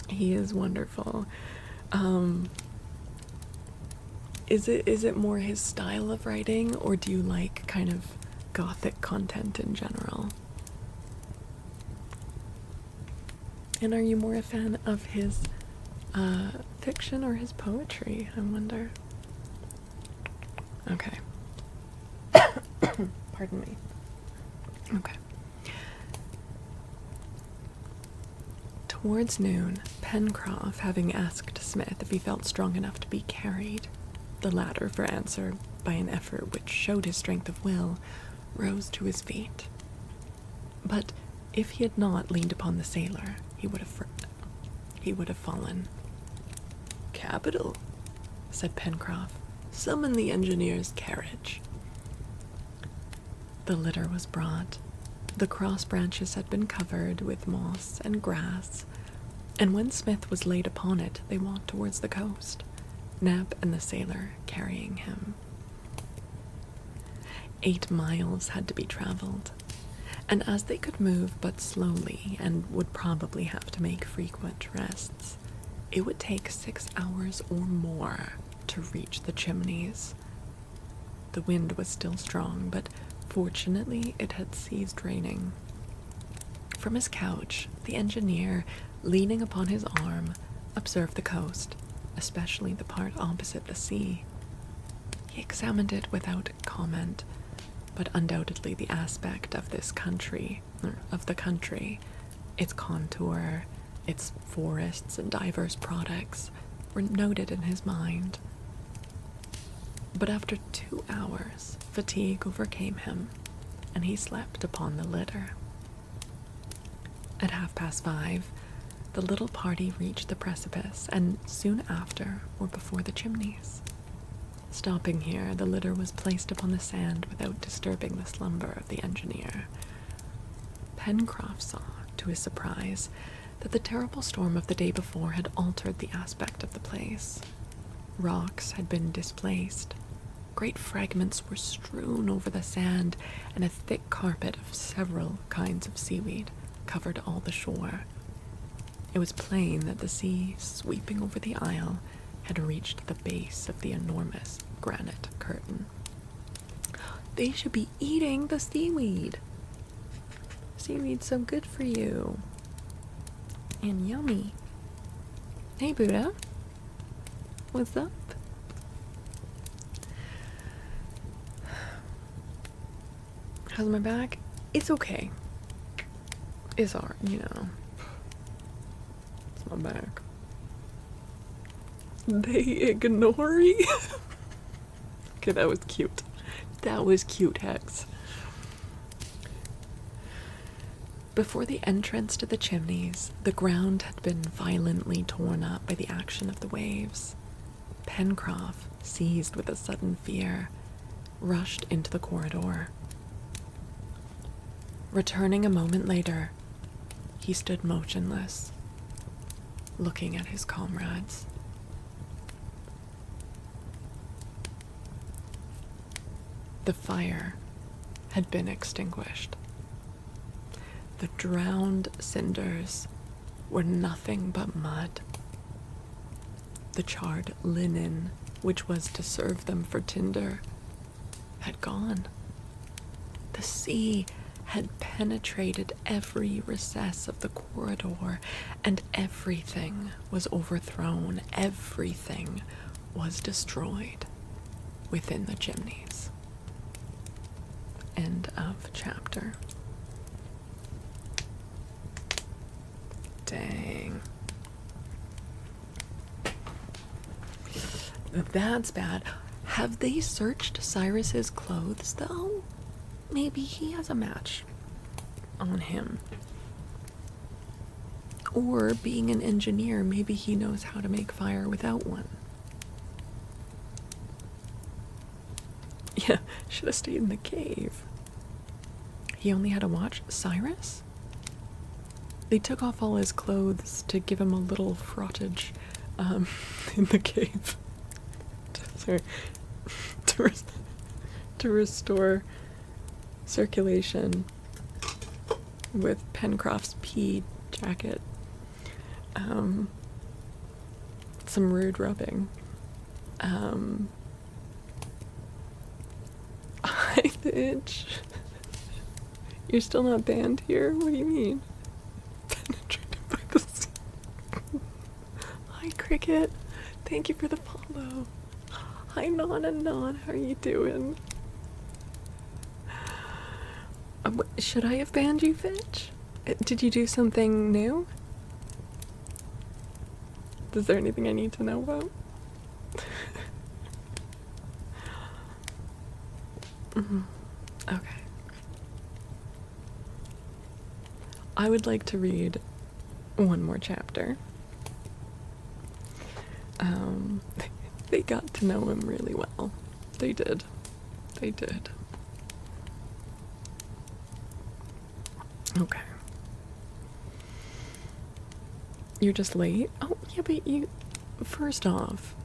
He is wonderful. Is it more his style of writing, or do you like kind of gothic content in general? And are you more a fan of his fiction or his poetry, I wonder? Okay. Pardon me. Okay. Towards noon, Pencroff, having asked Smith if he felt strong enough to be carried, the latter, for answer, by an effort which showed his strength of will, rose to his feet. But if he had not leaned upon the sailor, he would have fallen. "Capital," said Pencroff. "Summon the engineer's carriage." The litter was brought. The cross branches had been covered with moss and grass, and when Smith was laid upon it, they walked towards the coast, Neb and the sailor carrying him. 8 miles had to be traveled, and as they could move but slowly and would probably have to make frequent rests, it would take 6 hours or more to reach the Chimneys. The wind was still strong, but fortunately it had ceased raining. From his couch, the engineer, leaning upon his arm, observed the coast, especially the part opposite the sea. He examined it without comment, but undoubtedly the aspect of this country, its contour, its forests and diverse products, were noted in his mind. But after 2 hours, fatigue overcame him, and he slept upon the litter. At 5:30, the little party reached the precipice, and soon after were before the Chimneys. Stopping here, the litter was placed upon the sand without disturbing the slumber of the engineer. Pencroff saw, to his surprise, that the terrible storm of the day before had altered the aspect of the place. Rocks had been displaced. Great fragments were strewn over the sand, and a thick carpet of several kinds of seaweed covered all the shore. It was plain that the sea, sweeping over the isle, had reached the base of the enormous granite curtain. They should be eating the seaweed. Seaweed's so good for you. And yummy. Hey, Buddha. What's up? How's my back? It's okay. It's alright, you know. It's my back. They ignore you? Okay, that was cute. That was cute, Hex. Before the entrance to the chimneys, the ground had been violently torn up by the action of the waves. Pencroff, seized with a sudden fear, rushed into the corridor. Returning a moment later, he stood motionless, looking at his comrades. The fire had been extinguished. The drowned cinders were nothing but mud. The charred linen, which was to serve them for tinder, had gone. The sea had penetrated every recess of the corridor, and everything was overthrown, everything was destroyed within the chimneys. End of chapter. Dang. That's bad. Have they searched Cyrus's clothes, though? Maybe he has a match on him. Or, being an engineer, maybe he knows how to make fire without one. Yeah, should have stayed in the cave. He only had a watch. Cyrus? They took off all his clothes to give him a little frottage in the cave. Sorry. To restore circulation with Pencroff's pea jacket. Some rude rubbing. Hi, bitch. You're still not banned here? What do you mean? Penetrated by the sea. Hi, Cricket. Thank you for the follow. Hi, Non and Non. How are you doing? Should I have banned you, Fitch? Did you do something new? Is there anything I need to know about? Okay. I would like to read one more chapter. They got to know him really well. They did. They did. Okay. You're just late? Oh, yeah, but you... First off,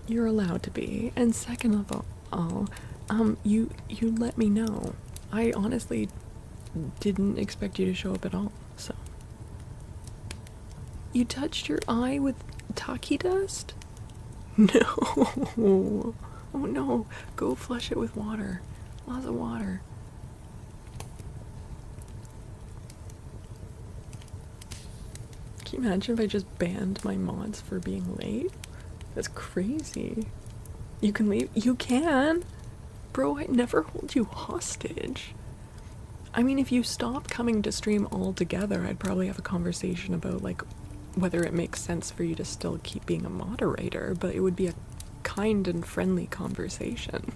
you're allowed to be. And second of all, you let me know. I honestly didn't expect you to show up at all, so. You touched your eye with taki dust? No. Oh no. Go flush it with water. Lots of water. Can you imagine if I just banned my mods for being late? That's crazy. You can leave. You can. Bro, I never hold you hostage. I mean, if you stop coming to stream altogether, I'd probably have a conversation about, like, whether it makes sense for you to still keep being a moderator, but it would be a kind and friendly conversation.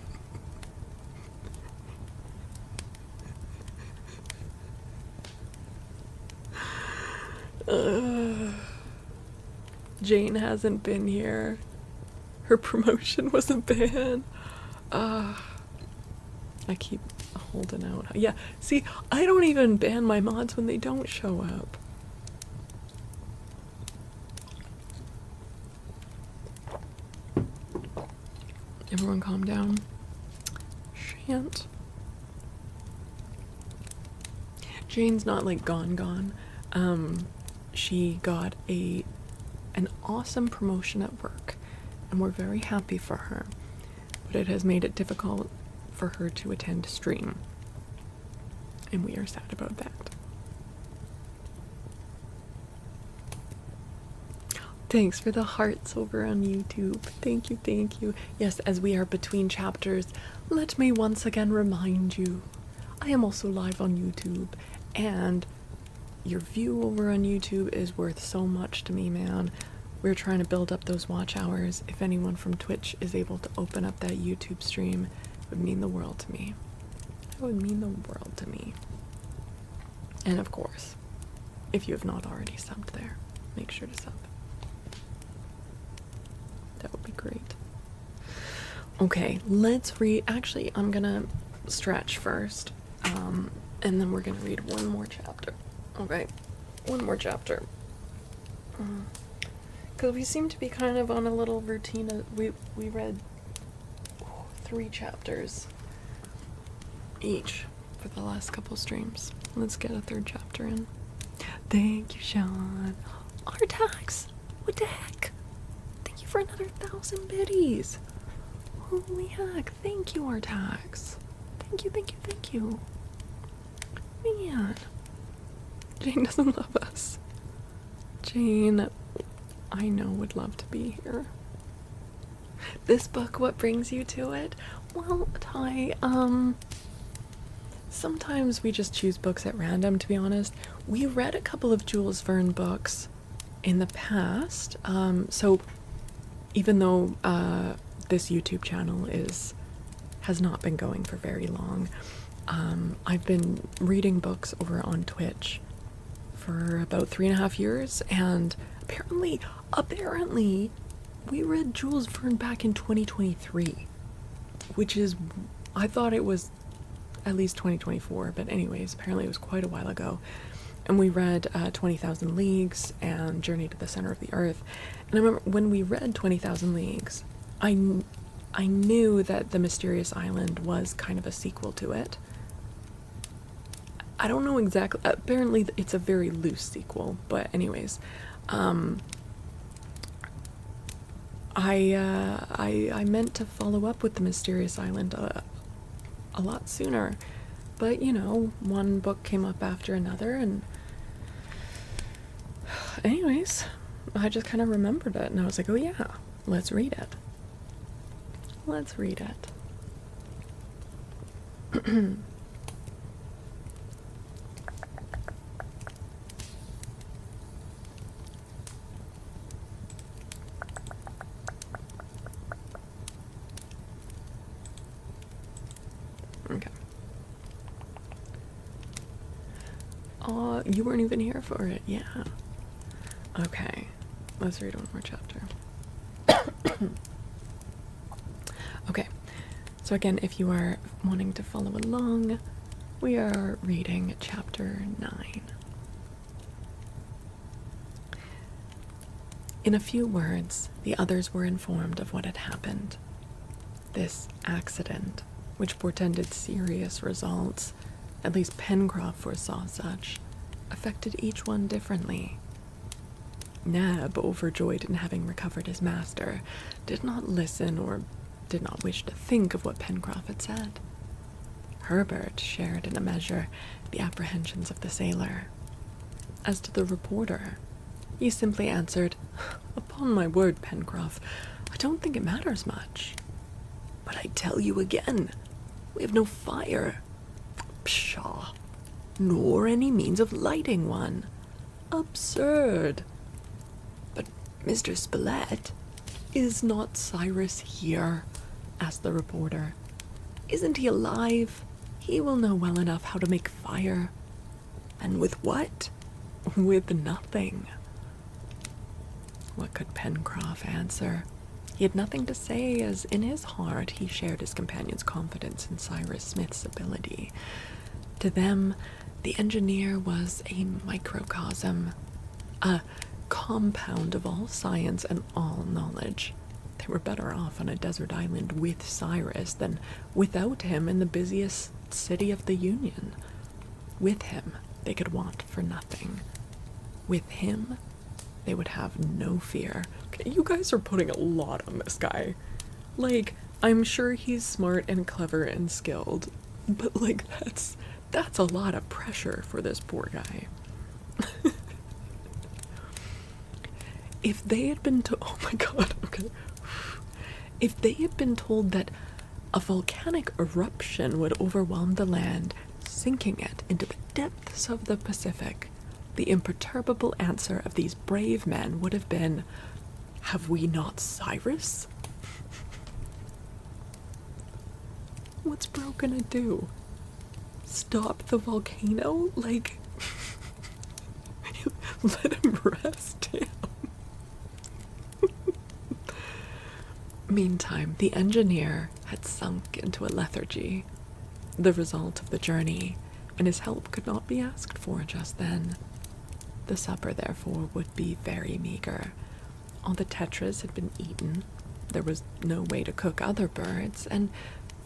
Jane hasn't been here. Her promotion was a ban. I keep holding out. Yeah, see, I don't even ban my mods when they don't show up. Everyone calm down. Shan't. Jane's not like gone. She got an awesome promotion at work, and we're very happy for her, but it has made it difficult for her to attend stream, and we are sad about that. Thanks for the hearts over on YouTube. Thank you, thank you. Yes, as we are between chapters, let me once again remind you, I am also live on YouTube, and your view over on YouTube is worth so much to me, man. We're trying to build up those watch hours. If anyone from Twitch is able to open up that YouTube stream, it would mean the world to me. It would mean the world to me. And of course, if you have not already subbed there, make sure to sub. That would be great. Okay, let's read. Actually, I'm gonna stretch first, and then we're gonna read one more chapter. Okay, one more chapter. Because we seem to be kind of on a little routine. We read 3 chapters each for the last couple streams. Let's get a 3rd chapter in. Thank you, Sean. Artax! What the heck? Thank you for another 1,000 biddies. Holy heck. Thank you, Artax. Thank you, thank you, thank you. Man. Jane doesn't love us. Jane, I know, would love to be here. This book, what brings you to it? Well, Ty, sometimes we just choose books at random, to be honest. We read a couple of Jules Verne books in the past, so even though this YouTube channel has not been going for very long, I've been reading books over on Twitch for about 3.5 years, and apparently we read Jules Verne back in 2023, which is, I thought it was at least 2024, but anyways, apparently it was quite a while ago. And we read 20,000 Leagues and Journey to the Center of the Earth. And I remember when we read 20,000 Leagues, I knew that The Mysterious Island was kind of a sequel to it. I don't know exactly, apparently it's a very loose sequel, but anyways, I meant to follow up with The Mysterious Island a lot sooner, but you know, one book came up after another, and anyways, I just kind of remembered it, and I was like, oh yeah, let's read it. Let's read it. Okay. Oh, you weren't even here for it. Yeah. Okay. Let's read one more chapter. Okay. So again, if you are wanting to follow along, we are reading chapter 9. In a few words, the others were informed of what had happened. This accident, which portended serious results, at least Pencroff foresaw such, affected each one differently. Neb, overjoyed in having recovered his master, did not listen or did not wish to think of what Pencroff had said. Herbert shared in a measure the apprehensions of the sailor. As to the reporter, he simply answered, "Upon my word, Pencroff, I don't think it matters much. But I tell you again, we have no fire. Pshaw! Nor any means of lighting one. Absurd! But Mr. Spilett, is not Cyrus here?" asked the reporter. "Isn't he alive? He will know well enough how to make fire." "And with what?" "With nothing." What could Pencroff answer? He had nothing to say, as in his heart he shared his companion's confidence in Cyrus Smith's ability. To them, the engineer was a microcosm, a compound of all science and all knowledge. They were better off on a desert island with Cyrus than without him in the busiest city of the Union. With him, they could want for nothing. With him, they would have no fear. Okay, you guys are putting a lot on this guy. Like, I'm sure he's smart and clever and skilled, but like, that's a lot of pressure for this poor guy. If they had been oh my god, okay. If they had been told that a volcanic eruption would overwhelm the land, sinking it into the depths of the Pacific, the imperturbable answer of these brave men would have been, "Have we not Cyrus?" What's bro gonna do? Stop the volcano? Like, Let him rest, damn. Meantime, the engineer had sunk into a lethargy, the result of the journey, and his help could not be asked for just then. The supper, therefore, would be very meager. All the tetras had been eaten, there was no way to cook other birds, and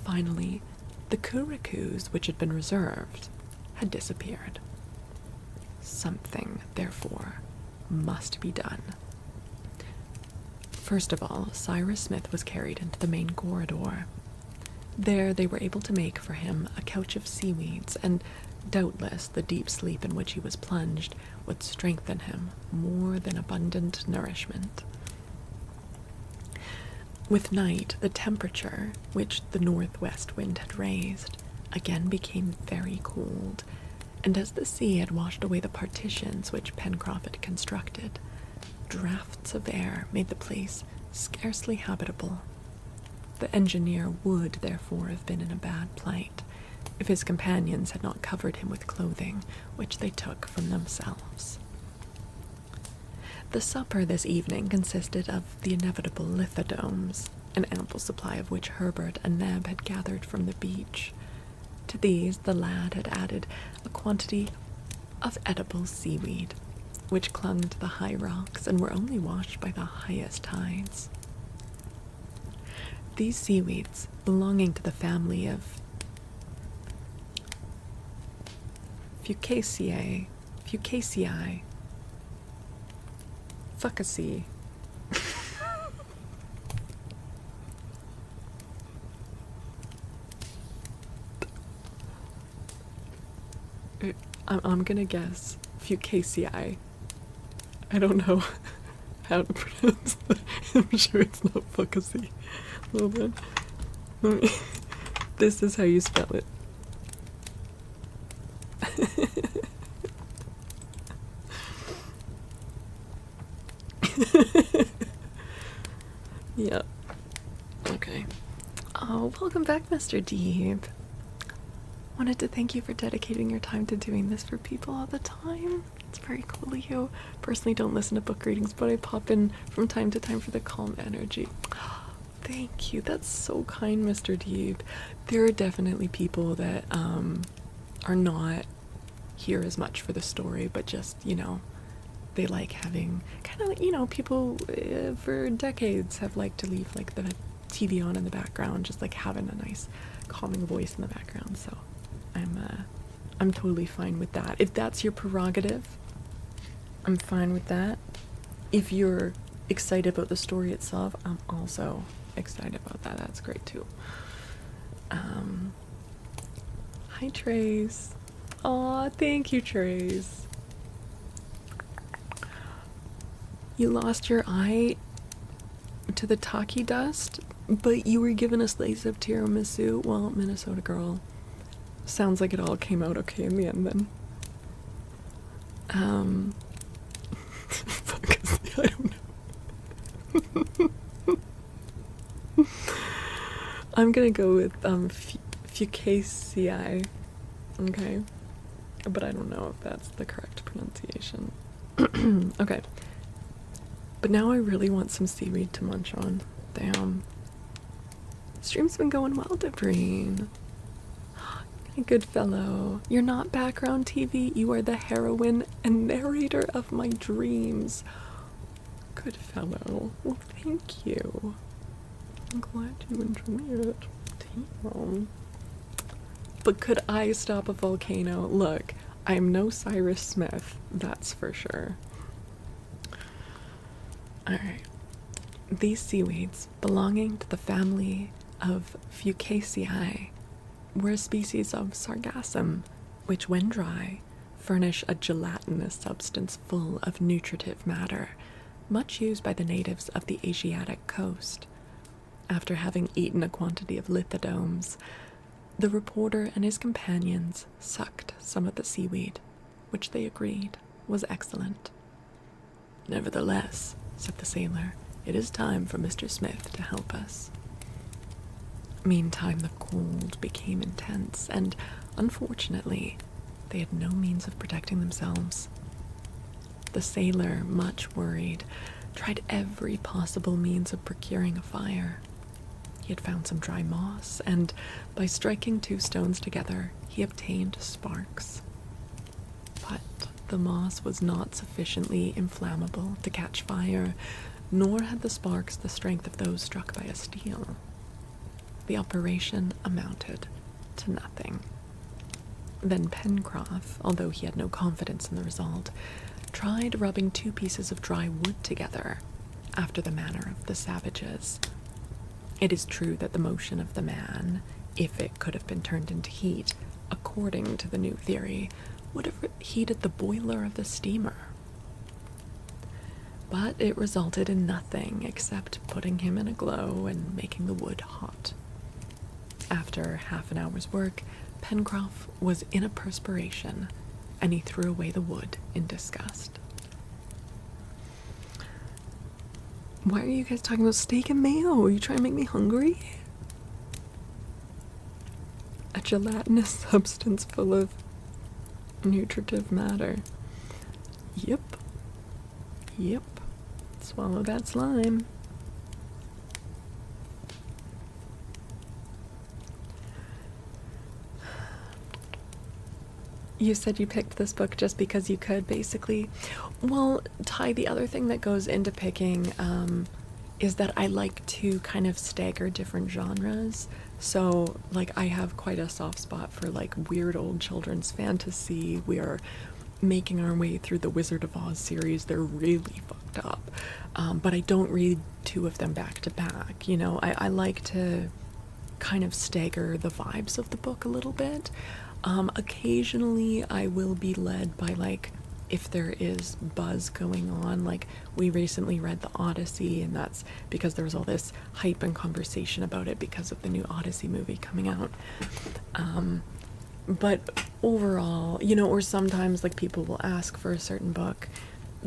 finally, the curricues, which had been reserved, had disappeared. Something, therefore, must be done. First of all, Cyrus Smith was carried into the main corridor. There they were able to make for him a couch of seaweeds, and doubtless the deep sleep in which he was plunged would strengthen him more than abundant nourishment. With night, the temperature, which the northwest wind had raised, again became very cold, and as the sea had washed away the partitions which Pencroff had constructed, draughts of air made the place scarcely habitable. The engineer would, therefore, have been in a bad plight if his companions had not covered him with clothing which they took from themselves. The supper this evening consisted of the inevitable lithodomes, an ample supply of which Herbert and Neb had gathered from the beach. To these the lad had added a quantity of edible seaweed, which clung to the high rocks and were only washed by the highest tides. These seaweeds, belonging to the family of Fucaceae, Fucaceae. I'm gonna guess Fucaceae. I don't know how to pronounce that. I'm sure it's not Fucaceae. Hold on. This is how you spell it. Yep. Okay. Oh, welcome back, Mr. Deep. Wanted to thank you for dedicating your time to doing this for people all the time. It's very cool of you. Personally, don't listen to book readings, but I pop in from time to time for the calm energy. Thank you. That's so kind, Mr. Deep. There are definitely people that are not here as much for the story, but just, you know, they like having kind of, you know, people for decades have liked to leave like the TV on in the background, just like having a nice calming voice in the background. So I'm totally fine with that. If that's your prerogative, I'm fine with that. If you're excited about the story itself, I'm also excited about that. That's great too. Hi, Trace. Aw, thank you, Trace. You lost your eye to the taki dust, but you were given a slice of tiramisu. Well, Minnesota girl. Sounds like it all came out okay in the end then. I don't know. I'm gonna go with Fucaceae. Okay. But I don't know if that's the correct pronunciation. Okay. But now I really want some seaweed to munch on. Damn. Stream's been going well, Debreen. Good fellow. You're not background TV. You are the heroine and narrator of my dreams. Good fellow. Well, thank you. I'm glad you enjoy it. Damn. But could I stop a volcano? Look, I'm no Cyrus Smith, that's for sure. Alright. These seaweeds, belonging to the family of Fucaceae, were a species of sargassum, which, when dry, furnish a gelatinous substance full of nutritive matter, much used by the natives of the Asiatic coast. After having eaten a quantity of lithodomes, the reporter and his companions sucked some of the seaweed, which they agreed was excellent. "Nevertheless," said the sailor, "it is time for Mr. Smith to help us." Meantime, the cold became intense, and, unfortunately, they had no means of protecting themselves. the sailor, much worried, tried every possible means of procuring a fire. He had found some dry moss, and by striking 2 stones together, he obtained sparks. But the moss was not sufficiently inflammable to catch fire, nor had the sparks the strength of those struck by a steel. The operation amounted to nothing. Then Pencroff, although he had no confidence in the result, tried rubbing 2 pieces of dry wood together, after the manner of the savages. It is true that the motion of the man, if it could have been turned into heat, according to the new theory, would have heated the boiler of the steamer. But it resulted in nothing except putting him in a glow and making the wood hot. After half an hour's work, Pencroff was in a perspiration, and he threw away the wood in disgust. Why are you guys talking about steak and mayo? Are you trying to make me hungry? A gelatinous substance full of nutritive matter. Yep. Swallow that slime. You said you picked this book just because you could, basically. Well, Ty, the other thing that goes into picking is that I like to kind of stagger different genres. So, like, I have quite a soft spot for, like, weird old children's fantasy. We are making our way through the Wizard of Oz series. They're really fucked up. But I don't read 2 of them back to back. You know, I like to kind of stagger the vibes of the book a little bit. Occasionally I will be led by, like, if there is buzz going on. Like, we recently read the Odyssey, and that's because there was all this hype and conversation about it because of the new Odyssey movie coming out. But overall, you know, or sometimes, like, people will ask for a certain book,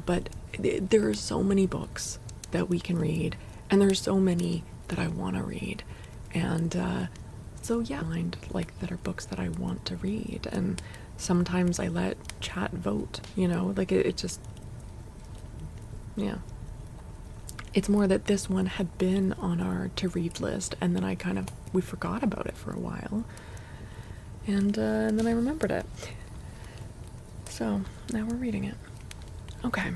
but there are so many books that we can read, and there's so many that I want to read, and so yeah, mind, like, that are books that I want to read, and sometimes I let chat vote, you know, like, it just, yeah. It's more that this one had been on our to-read list, and then we forgot about it for a while, and then I remembered it. So, now we're reading it. Okay.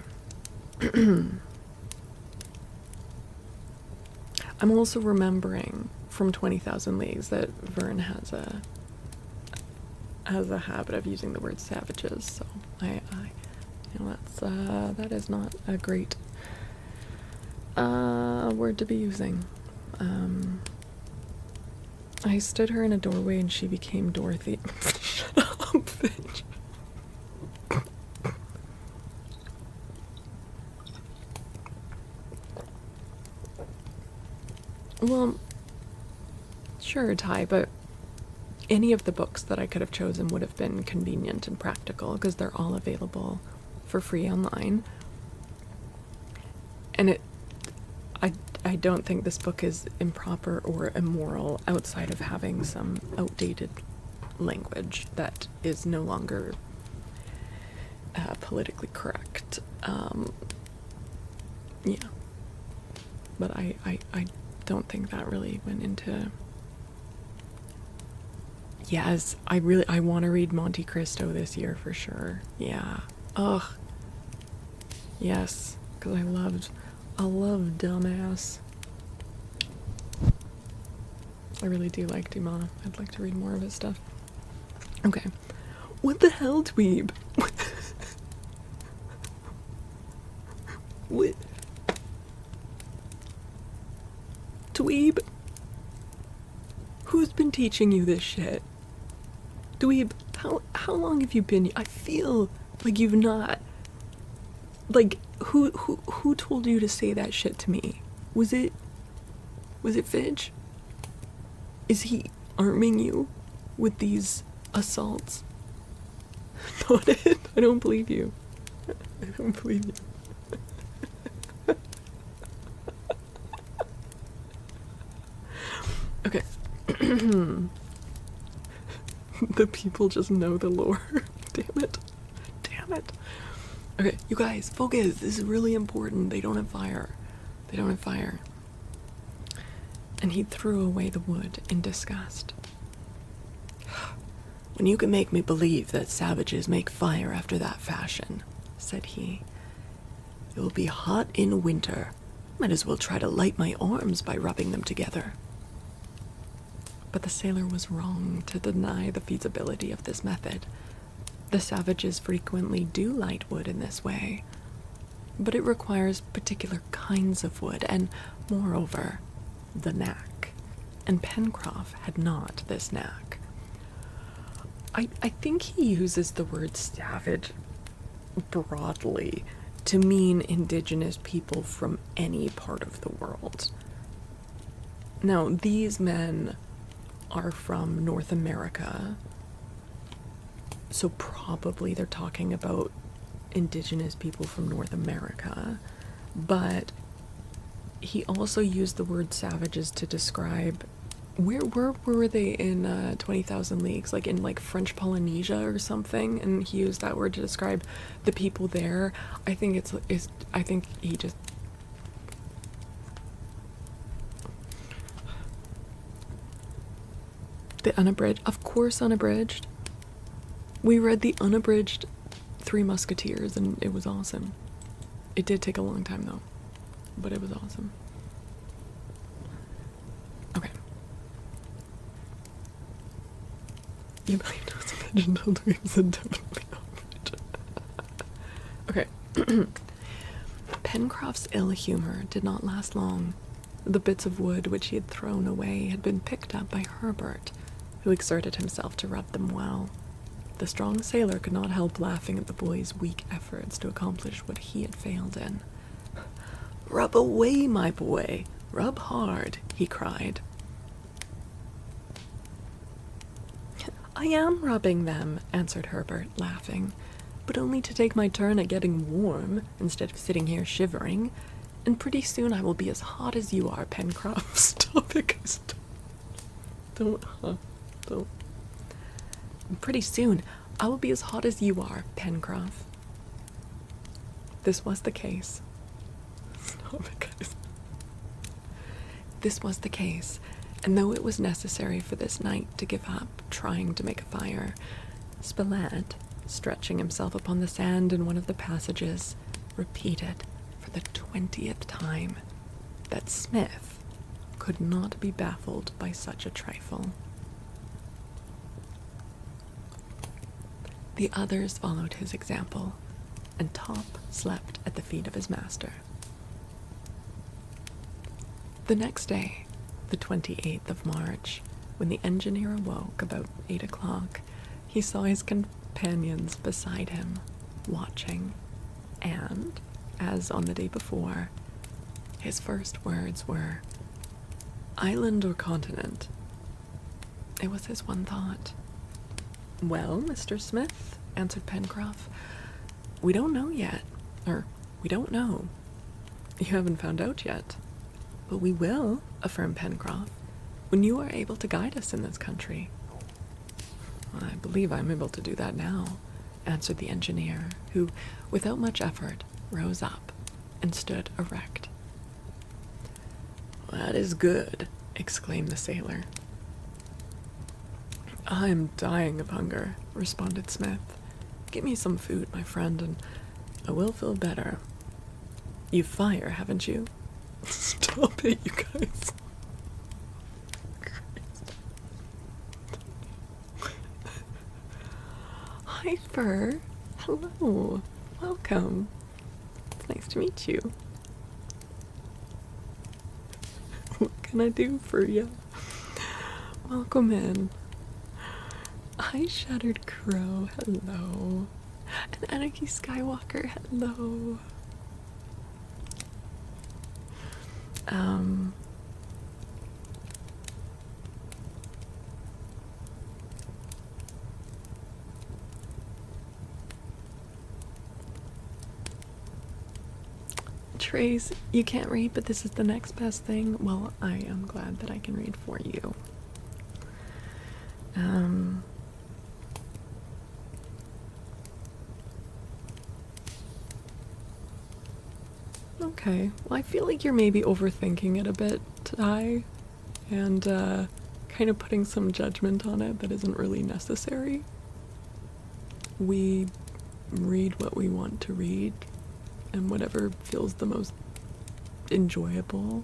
I'm also remembering from 20,000 Leagues that Verne has a habit of using the word savages, so I you know, that is not a great word to be using. I stood her in a doorway and she became Dorothy. Shut up, bitch. Well, sure, Ty, but any of the books that I could have chosen would have been convenient and practical because they're all available for free online. And I don't think this book is improper or immoral outside of having some outdated language that is no longer politically correct. Yeah. But I don't think that really went into... Yes, I want to read Monte Cristo this year for sure. Yeah. Ugh. Yes, because I love Dumbass. I really do like Dumas. I'd like to read more of his stuff. Okay. What the hell, dweeb? What? Dweeb? Who's been teaching you this shit? Dweeb, how long have you been? I feel like you've not... Like, who told you to say that shit to me? Was it Fidge? Is he arming you with these assaults? Not it. I don't believe you. I don't believe you. Okay. The people just know the lore. Damn it. Okay, you guys, focus. This is really important. They don't have fire. They don't have fire. And he threw away the wood in disgust. When you can make me believe that savages make fire after that fashion, said he, it will be hot in winter. Might as well try to light my arms by rubbing them together. But the sailor was wrong to deny the feasibility of this method. The savages frequently do light wood in this way, but it requires particular kinds of wood and, moreover, the knack. And Pencroff had not this knack. I think he uses the word savage broadly to mean indigenous people from any part of the world. Now, these men are from North America, so probably they're talking about indigenous people from North America, but he also used the word savages to describe where were they in 20,000 Leagues, like in like French Polynesia or something, and he used that word to describe the people there. I think I think he just the unabridged, of course, unabridged. We read the unabridged Three Musketeers and it was awesome. It did take a long time though, but it was awesome. Okay. You believe it was original dreams and definitely unabridged. Okay. Pencroff's ill humor did not last long. The bits of wood which he had thrown away had been picked up by Herbert, who exerted himself to rub them well. The strong sailor could not help laughing at the boy's weak efforts to accomplish what he had failed in. "Rub away, my boy! Rub hard!" he cried. "I am rubbing them," answered Herbert, laughing, "but only to take my turn at getting warm, instead of sitting here shivering. And pretty soon I will be as hot as you are, Pencroff." Stop it, guys. Don't. "Pretty soon I will be as hot as you are, Pencroff." This was the case. Stop it, guys. This was the case, and though it was necessary for this knight to give up trying to make a fire, Spilett, stretching himself upon the sand in one of the passages, repeated for the 20th time that Smith could not be baffled by such a trifle. The others followed his example, and Top slept at the feet of his master. The next day, the 28th of March, when the engineer awoke about 8 o'clock, he saw his companions beside him, watching, and, as on the day before, his first words were, "Island or continent?" It was his one thought. "Well, Mr. Smith," answered Pencroff, "we don't know yet, or we don't know. You haven't found out yet. But we will," affirmed Pencroff, "when you are able to guide us in this country." "I believe I'm able to do that now," answered the engineer, who, without much effort, rose up and stood erect. "That is good," exclaimed the sailor. "I am dying of hunger," responded Smith. "Give me some food, my friend, and I will feel better. You've fire, haven't you?" Stop it, you guys. Hi, Fur. Hello. Welcome. It's nice to meet you. What can I do for you? Welcome in. Hi, Shattered Crow. Hello. And Anarchy Skywalker. Hello. Trace, you can't read, but this is the next best thing. Well, I am glad that I can read for you. Okay, well, I feel like you're maybe overthinking it a bit, Ty, and kind of putting some judgment on it that isn't really necessary. We read what we want to read, and whatever feels the most enjoyable,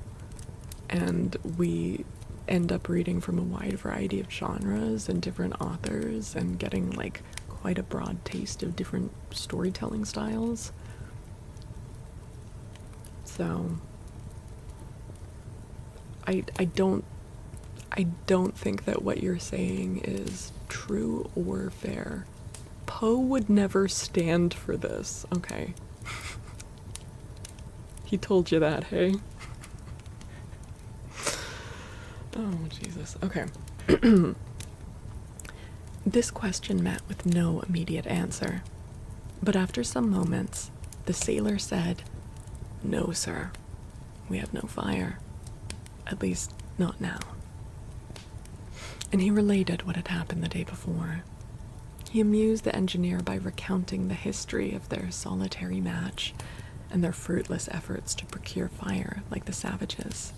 and we end up reading from a wide variety of genres and different authors and getting like quite a broad taste of different storytelling styles. So I don't think that what you're saying is true or fair. Poe would never stand for this, okay? He told you that, hey? Oh, Jesus. Okay. This question met with no immediate answer, but after some moments, the sailor said, "No, sir. We have no fire. At least, not now." And he related what had happened the day before. He amused the engineer by recounting the history of their solitary match and their fruitless efforts to procure fire like the savages.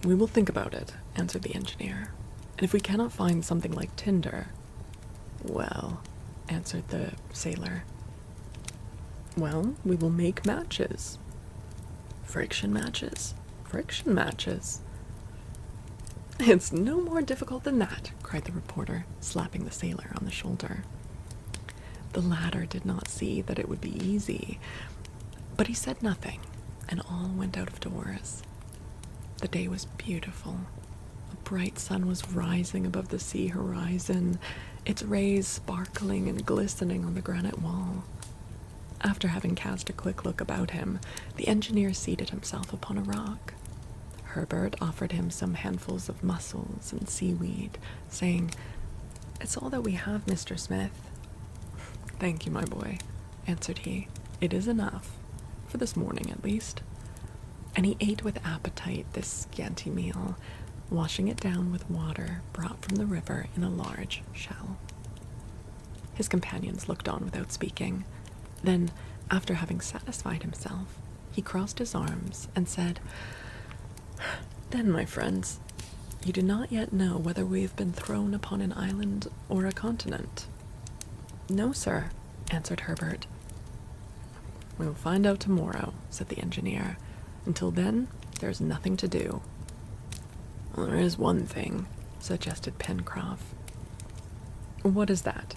"We will think about it," answered the engineer. "And if we cannot find something like tinder—" "Well," answered the sailor, "well, we will make matches." "Friction matches? Friction matches?" "It's no more difficult than that," cried the reporter, slapping the sailor on the shoulder. The latter did not see that it would be easy, but he said nothing, and all went out of doors. The day was beautiful. A bright sun was rising above the sea horizon, its rays sparkling and glistening on the granite wall. After having cast a quick look about him, the engineer seated himself upon a rock. Herbert offered him some handfuls of mussels and seaweed, saying, "It's all that we have, Mr. Smith." "Thank you, my boy," answered he. "It is enough, for this morning at least." And he ate with appetite this scanty meal, washing it down with water brought from the river in a large shell. His companions looked on without speaking. Then, after having satisfied himself, he crossed his arms and said, "Then, my friends, you do not yet know whether we have been thrown upon an island or a continent?" "No, sir," answered Herbert. "We will find out tomorrow," said the engineer. "Until then, there is nothing to do." "Well, there is one thing," suggested Pencroff. "What is that?"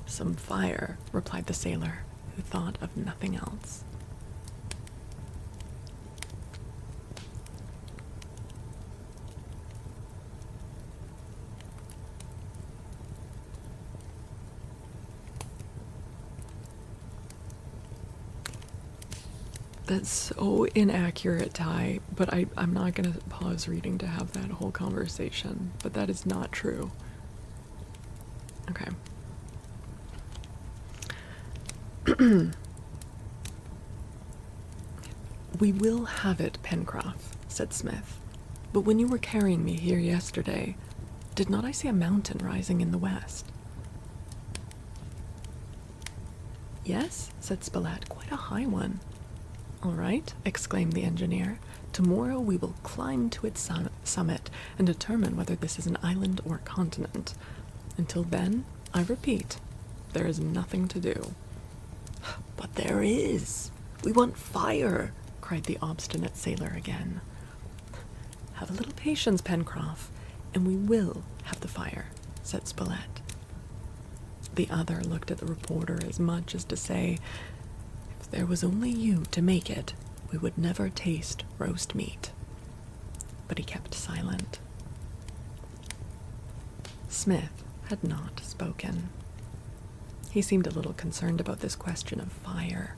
"Some fire," replied the sailor, who thought of nothing else. That's so inaccurate, Ty, but I'm not going to pause reading to have that whole conversation, but that is not true. Okay. "We will have it, Pencroff," said Smith. "But when you were carrying me here yesterday, did not I see a mountain rising in the west?" "Yes," said Spilett, "quite a high one." "All right," exclaimed the engineer. "Tomorrow we will climb to its summit and determine whether this is an island or a continent. Until then, I repeat, there is nothing to do." "But there is. We want fire," cried the obstinate sailor again. "Have a little patience, Pencroff, and we will have the fire," said Spilett. The other looked at the reporter as much as to say, "If there was only you to make it, we would never taste roast meat." But he kept silent. Smith had not spoken. He seemed a little concerned about this question of fire.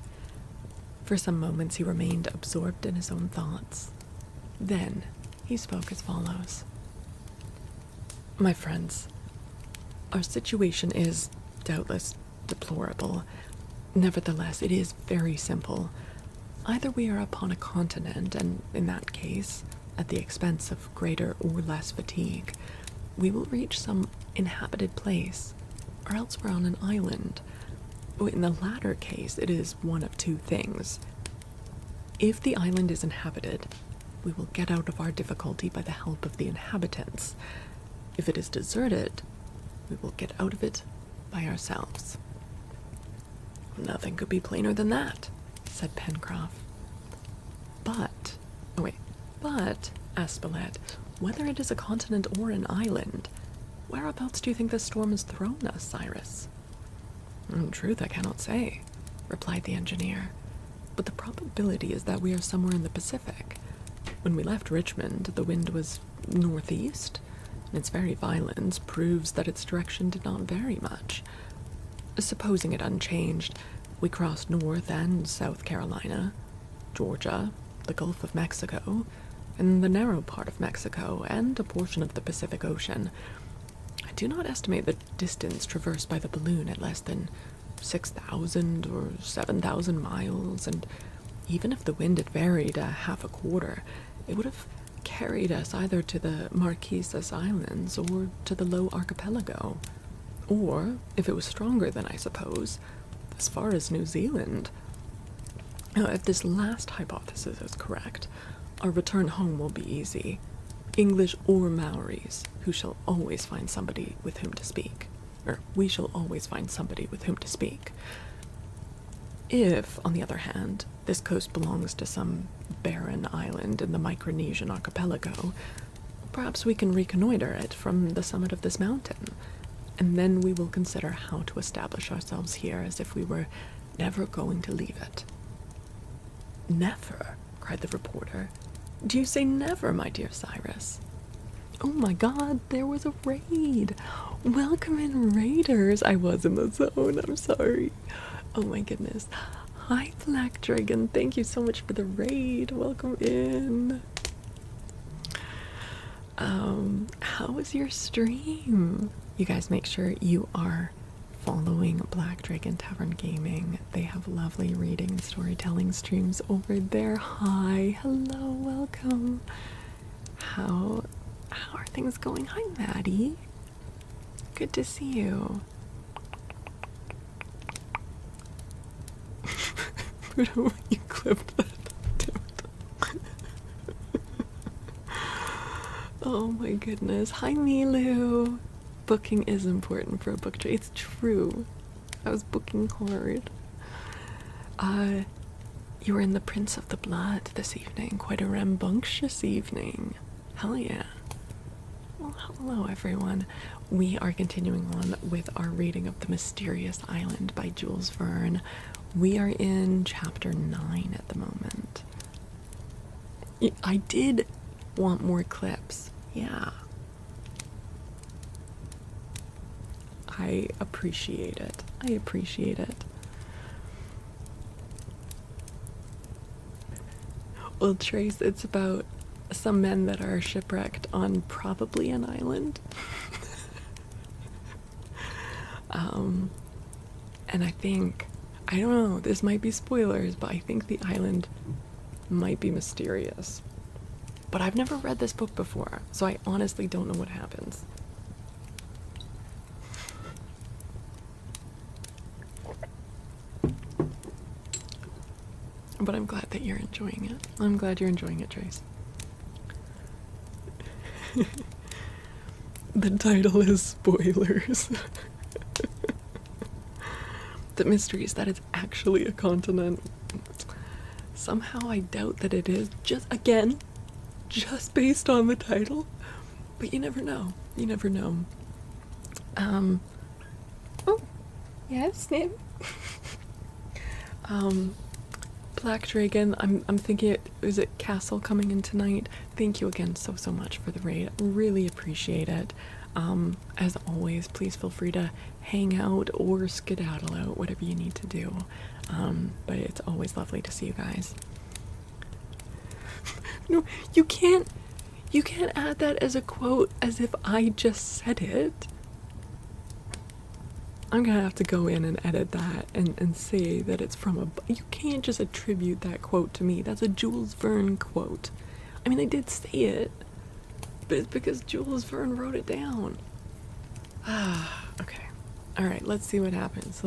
For some moments he remained absorbed in his own thoughts. Then he spoke as follows. "My friends, our situation is, doubtless, deplorable. Nevertheless, it is very simple. Either we are upon a continent, and in that case, at the expense of greater or less fatigue, we will reach some inhabited place, or else we're on an island, In the latter case, it is one of two things. If the island is inhabited, we will get out of our difficulty by the help of the inhabitants. If it is deserted, we will get out of it by ourselves. Nothing could be plainer than that, said Pencroff. But, asked Spilett, whether it is a continent or an island, whereabouts do you think this storm has thrown us, Cyrus? In truth, I cannot say, replied the engineer, but the probability is that we are somewhere in the Pacific. When we left Richmond, the wind was northeast, and its very violence proves that its direction did not vary much. Supposing it unchanged, we crossed North and South Carolina, Georgia, the Gulf of Mexico, and the narrow part of Mexico, and a portion of the Pacific Ocean. I do not estimate the distance traversed by the balloon at less than 6,000 or 7,000 miles, and even if the wind had varied a half a quarter, it would have carried us either to the Marquesas Islands or to the Low Archipelago, or, if it was stronger than I suppose, as far as New Zealand. Now, if this last hypothesis is correct, our return home will be easy. English or Maoris, who shall always find somebody with whom to speak. Or we shall always find somebody with whom to speak. If, on the other hand, this coast belongs to some barren island in the Micronesian archipelago, perhaps we can reconnoiter it from the summit of this mountain, and then we will consider how to establish ourselves here as if we were never going to leave it. Never, cried the reporter. Do you say never, my dear Cyrus? Oh my God, there was a raid. Welcome in, raiders. I was in the zone, I'm sorry. Oh my goodness. Hi, Black Dragon. Thank you so much for the raid. Welcome in. How was your stream? You guys make sure you are following Black Dragon Tavern Gaming. They have lovely reading and storytelling streams over there. Hi, hello, welcome. How are things going? Hi, Maddie. Good to see you. You clipped that. Oh my goodness. Hi, Milu. Booking is important for a book trade. It's true. I was booking hard. You were in the Prince of the Blood this evening. Quite a rambunctious evening. Hell yeah. Well, hello everyone. We are continuing on with our reading of The Mysterious Island by Jules Verne. We are in chapter 9 at the moment. I did want more clips. Yeah. I appreciate it. I appreciate it. Well, Trace, it's about some men that are shipwrecked on probably an island. And I think, I don't know, this might be spoilers, but I think the island might be mysterious. But I've never read this book before, so I honestly don't know what happens. But I'm glad that you're enjoying it. I'm glad you're enjoying it, Trace. The title is spoilers. The mystery is that it's actually a continent. Somehow I doubt that it is, just based on the title. But you never know. You never know. Oh, yes, Snip. Black Dragon, I'm thinking, is it Castle coming in tonight? Thank you again so much for the raid. Really appreciate it. As always, please feel free to hang out or skedaddle out, whatever you need to do. But it's always lovely to see you guys. No, you can't add that as a quote as if I just said it. I'm gonna have to go in and edit that and say that it's from a... You can't just attribute that quote to me. That's a Jules Verne quote. I mean, I did say it, but it's because Jules Verne wrote it down. Okay. Alright, let's see what happens.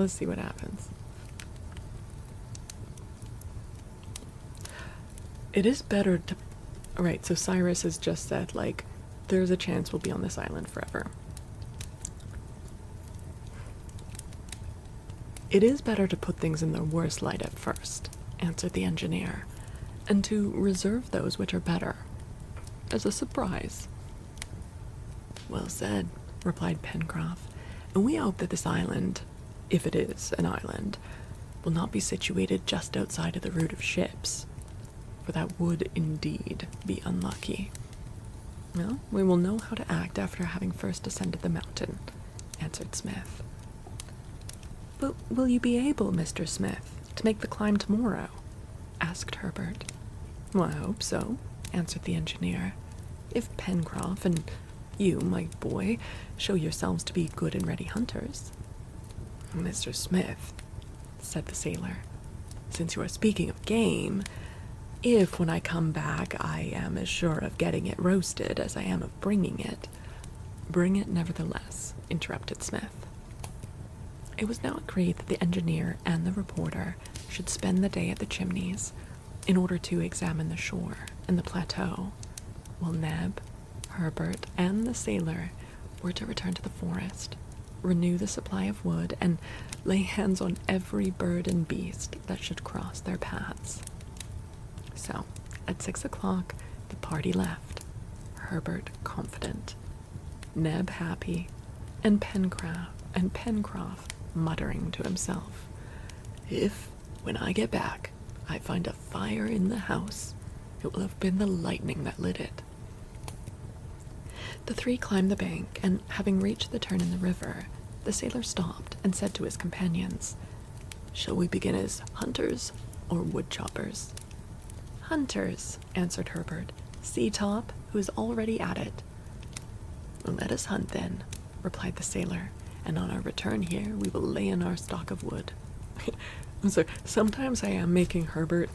It is better to... Right, so Cyrus has just said, like, there's a chance we'll be on this island forever. It is better to put things in their worst light at first, answered the engineer, and to reserve those which are better, as a surprise. Well said, replied Pencroff, and we hope that this island, if it is an island, will not be situated just outside of the route of ships, for that would indeed be unlucky. Well, we will know how to act after having first ascended the mountain, answered Smith. But will you be able, Mr. Smith, to make the climb tomorrow? Asked Herbert. Well, I hope so, answered the engineer. If Pencroff and you, my boy, show yourselves to be good and ready hunters. Mr. Smith, said the sailor, since you are speaking of game, if when I come back I am as sure of getting it roasted as I am of bringing it. Bring it nevertheless, interrupted Smith. It was now agreed that the engineer and the reporter should spend the day at the Chimneys in order to examine the shore and the plateau, while Neb, Herbert, and the sailor were to return to the forest, renew the supply of wood, and lay hands on every bird and beast that should cross their paths. So, at 6 o'clock, the party left, Herbert confident, Neb happy, and Pencroff muttering to himself, "If, when I get back, I find a fire in the house, it will have been the lightning that lit it." The three climbed the bank, and having reached the turn in the river, the sailor stopped and said to his companions, "Shall we begin as hunters or wood choppers?" "Hunters," answered Herbert. "See Top, who is already at it." "Let us hunt then," replied the sailor, "and on our return here we will lay in our stock of wood." I'm sorry, sometimes I am making Herbert,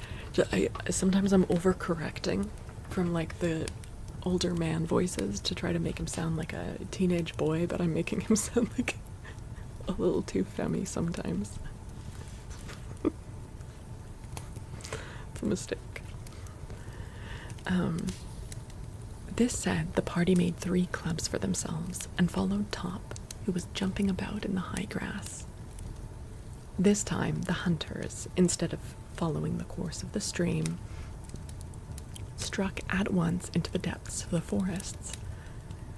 sometimes I'm overcorrecting from like the older man voices to try to make him sound like a teenage boy, but I'm making him sound like a little too femmy sometimes. It's a mistake. This said, the party made 3 clubs for themselves and followed Top, who was jumping about in the high grass. This time, the hunters, instead of following the course of the stream, struck at once into the depths of the forests.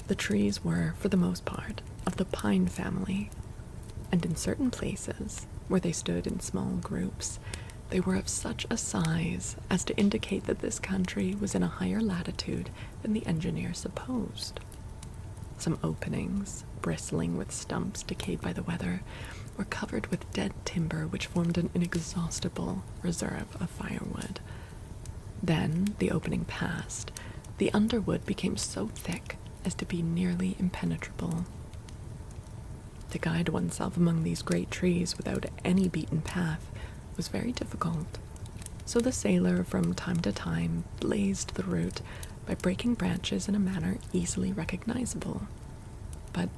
The trees were, for the most part, of the pine family, and in certain places, where they stood in small groups, they were of such a size as to indicate that this country was in a higher latitude than the engineer supposed. Some openings, bristling with stumps decayed by the weather, were covered with dead timber which formed an inexhaustible reserve of firewood. Then, the opening passed, the underwood became so thick as to be nearly impenetrable. To guide oneself among these great trees without any beaten path was very difficult, so the sailor from time to time blazed the route by breaking branches in a manner easily recognizable. But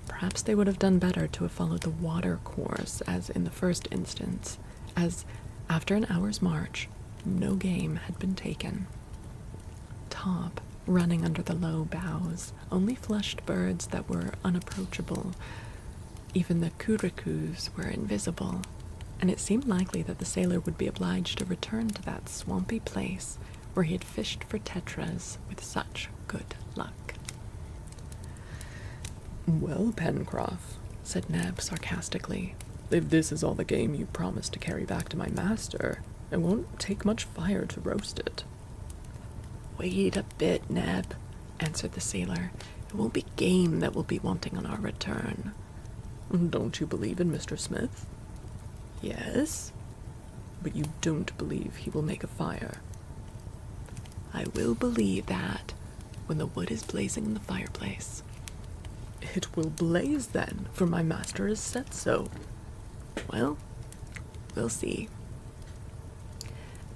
perhaps they would have done better to have followed the water course as in the first instance, as, after an hour's march, no game had been taken. Top, running under the low boughs, only flushed birds that were unapproachable. Even the curlews were invisible, and it seemed likely that the sailor would be obliged to return to that swampy place where he had fished for tetras with such good luck. "Well, Pencroff," said Neb sarcastically, "if this is all the game you promised to carry back to my master, it won't take much fire to roast it." "Wait a bit, Neb," answered the sailor. "It won't be game that will be wanting on our return." "Don't you believe in Mr. Smith?" "Yes." "But you don't believe he will make a fire?" "I will believe that when the wood is blazing in the fireplace." "It will blaze then, for my master has said so." "Well, we'll see."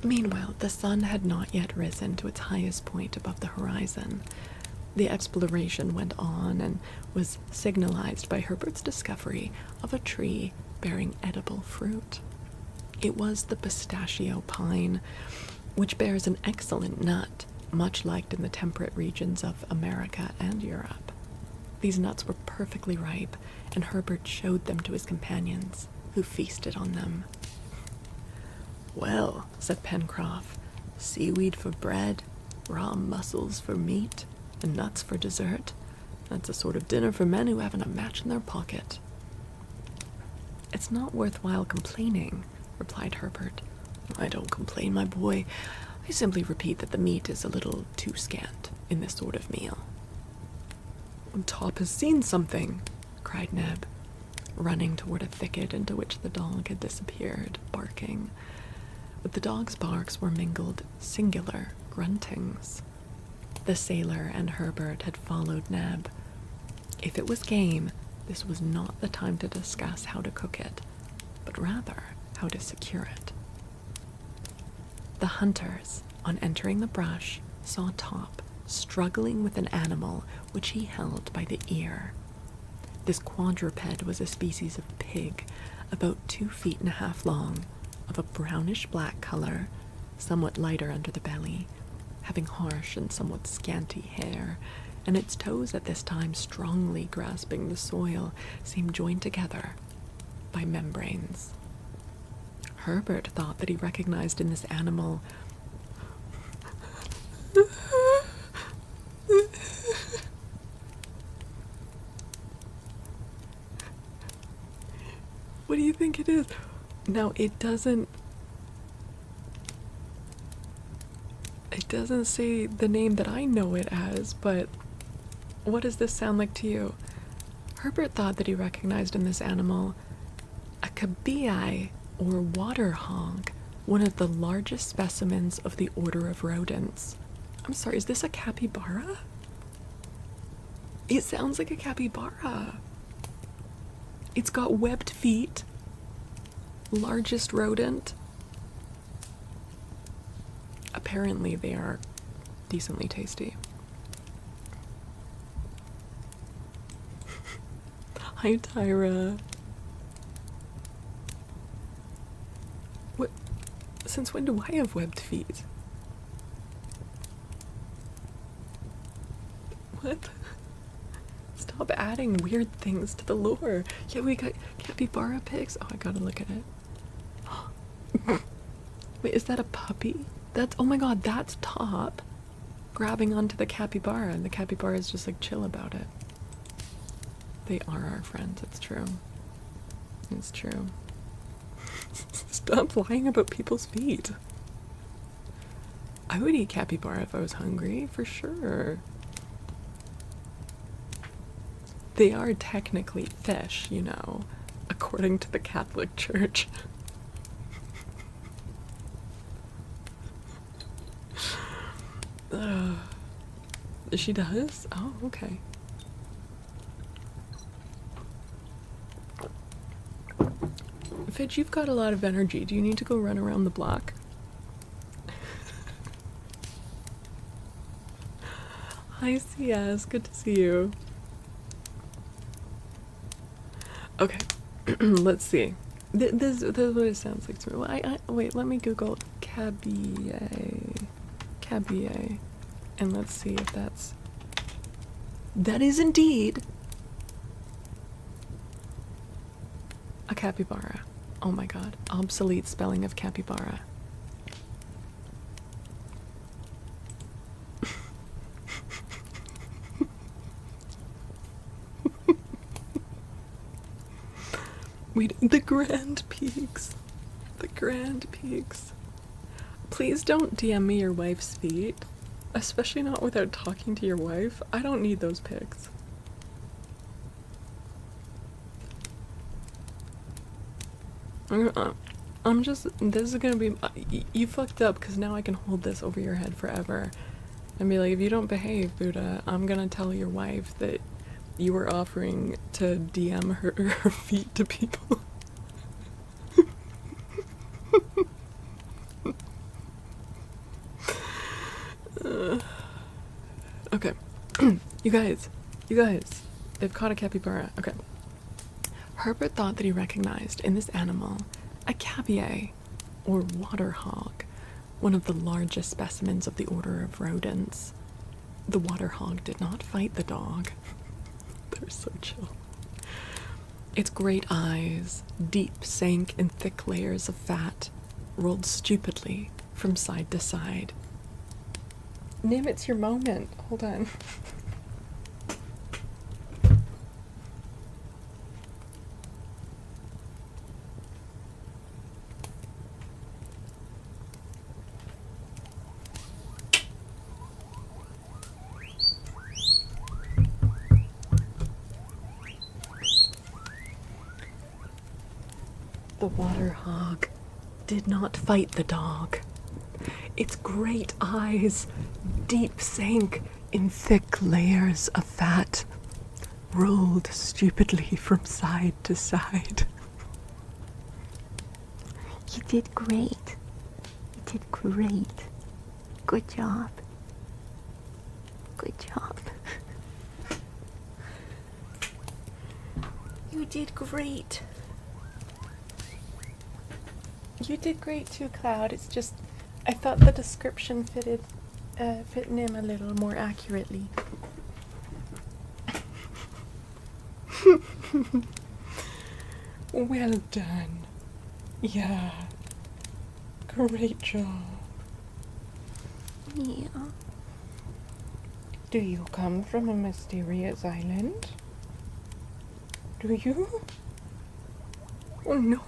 Meanwhile, the sun had not yet risen to its highest point above the horizon. The exploration went on and was signalized by Herbert's discovery of a tree bearing edible fruit. It was the pistachio pine, which bears an excellent nut, much liked in the temperate regions of America and Europe. These nuts were perfectly ripe, and Herbert showed them to his companions, who feasted on them. "Well," said Pencroff, "seaweed for bread, raw mussels for meat, and nuts for dessert. That's a sort of dinner for men who haven't a match in their pocket." "It's not worthwhile complaining," replied Herbert. "I don't complain, my boy. I simply repeat that the meat is a little too scant in this sort of meal." "Top has seen something," cried Neb, running toward a thicket into which the dog had disappeared, barking. With the dog's barks were mingled singular gruntings. The sailor and Herbert had followed Neb. If it was game, this was not the time to discuss how to cook it, but rather how to secure it. The hunters, on entering the brush, saw Top struggling with an animal which he held by the ear. This quadruped was a species of pig, about 2.5 feet long, of a brownish-black color, somewhat lighter under the belly, having harsh and somewhat scanty hair, and its toes at this time strongly grasping the soil, seemed joined together by membranes. Herbert thought that he recognized in this animal what do you think it is? Now, it doesn't say the name that I know it as, but what does this sound like to you? Herbert thought that he recognized in this animal a cabiai, or water hog, one of the largest specimens of the order of rodents. I'm sorry, is this a capybara? It sounds like a capybara. It's got webbed feet. Largest rodent. Apparently they are decently tasty. Hi, Tyra. What? Since when do I have webbed feet? What? Stop adding weird things to the lore. Yeah, we got capybara pigs. Oh, I gotta look at it. Wait, is that a puppy? That's, oh my god, that's Top grabbing onto the capybara, and the capybara is just like chill about it. They are our friends, it's true. It's true. Stop lying about people's feet. I would eat capybara if I was hungry, for sure. They are technically fish, you know, according to the Catholic Church. She does? Oh, okay. Fitch, you've got a lot of energy. Do you need to go run around the block? Hi, CS. Good to see you. Okay, let's see. This is what it sounds like to me. Well, wait, let me Google cabiai. Cabiai. And let's see if that is indeed a capybara. Oh my god. Obsolete spelling of capybara. Wait, the Grand Peaks. The Grand Peaks. Please don't DM me your wife's feet. Especially not without talking to your wife. I don't need those pics. I'm just, this is gonna be, you fucked up because now I can hold this over your head forever and be like, if you don't behave, Buddha, I'm gonna tell your wife that you were offering to DM her feet to people. Okay. You guys, they've caught a capybara. Okay. Herbert thought that he recognized in this animal a cabiai, or water hog, one of the largest specimens of the order of rodents. The water hog did not fight the dog. They're so chill. Its great eyes, deep sank in thick layers of fat, rolled stupidly from side to side. Nim, it's your moment. Hold on. The water hog did not fight the dog. Its great eyes, deep sank in thick layers of fat, rolled stupidly from side to side. You did great. You did great. Good job. Good job. You did great. You did great too, Cloud. It's just, I thought the description fit Nim a little more accurately. Well done. Yeah. Great job. Yeah. Do you come from a mysterious island? Do you? Oh no.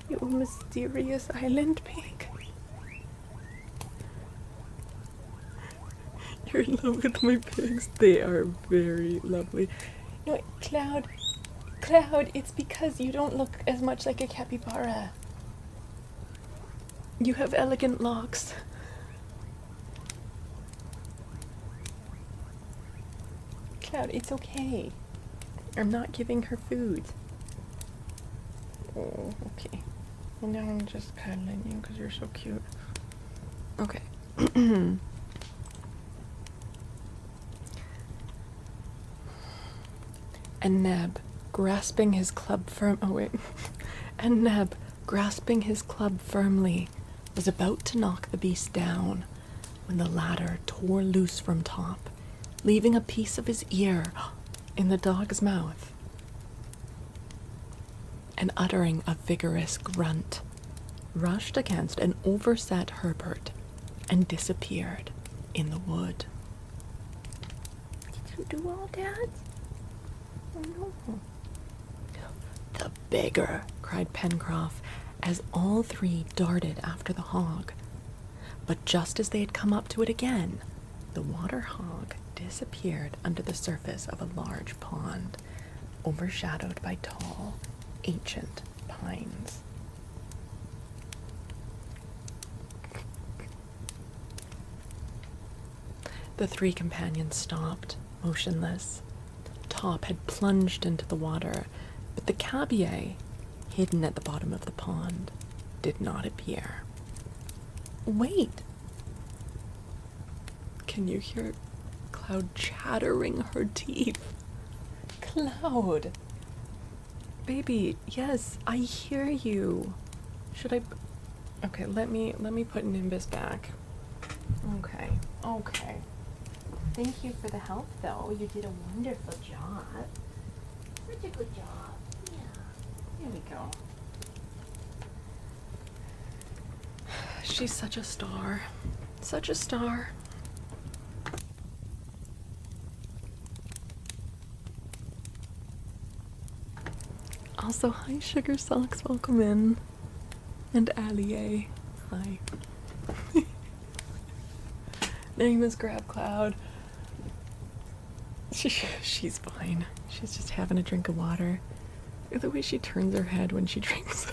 You mysterious island pig. You're in love with my pigs. They are very lovely. No, Cloud, it's because you don't look as much like a capybara. You have elegant locks. Cloud, it's okay. I'm not giving her food. Oh, okay. Well, now I'm just cuddling you because you're so cute. Okay. And Neb, grasping his club And Neb, grasping his club firmly, was about to knock the beast down when the latter tore loose from Top, leaving a piece of his ear in the dog's mouth, and uttering a vigorous grunt, rushed against an overset Herbert and disappeared in the wood. Did you do all that? Oh no. The beggar, cried Pencroff, as all three darted after the hog. But just as they had come up to it again, the water hog disappeared under the surface of a large pond, overshadowed by tall, ancient pines. The three companions stopped, motionless. Top had plunged into the water, but the cabiai, hidden at the bottom of the pond, did not appear. Wait! Can you hear Cloud chattering her teeth? Cloud! Baby, yes, I hear you. Should I... Okay, let me put Nimbus back. Okay. Thank you for the help, though. You did a wonderful job. Such a good job. Yeah. Here we go. She's such a star. Such a star. Also, hi Sugar Socks, welcome in. And Allie, hi. Name is Grab Cloud. She's fine. She's just having a drink of water. The way she turns her head when she drinks.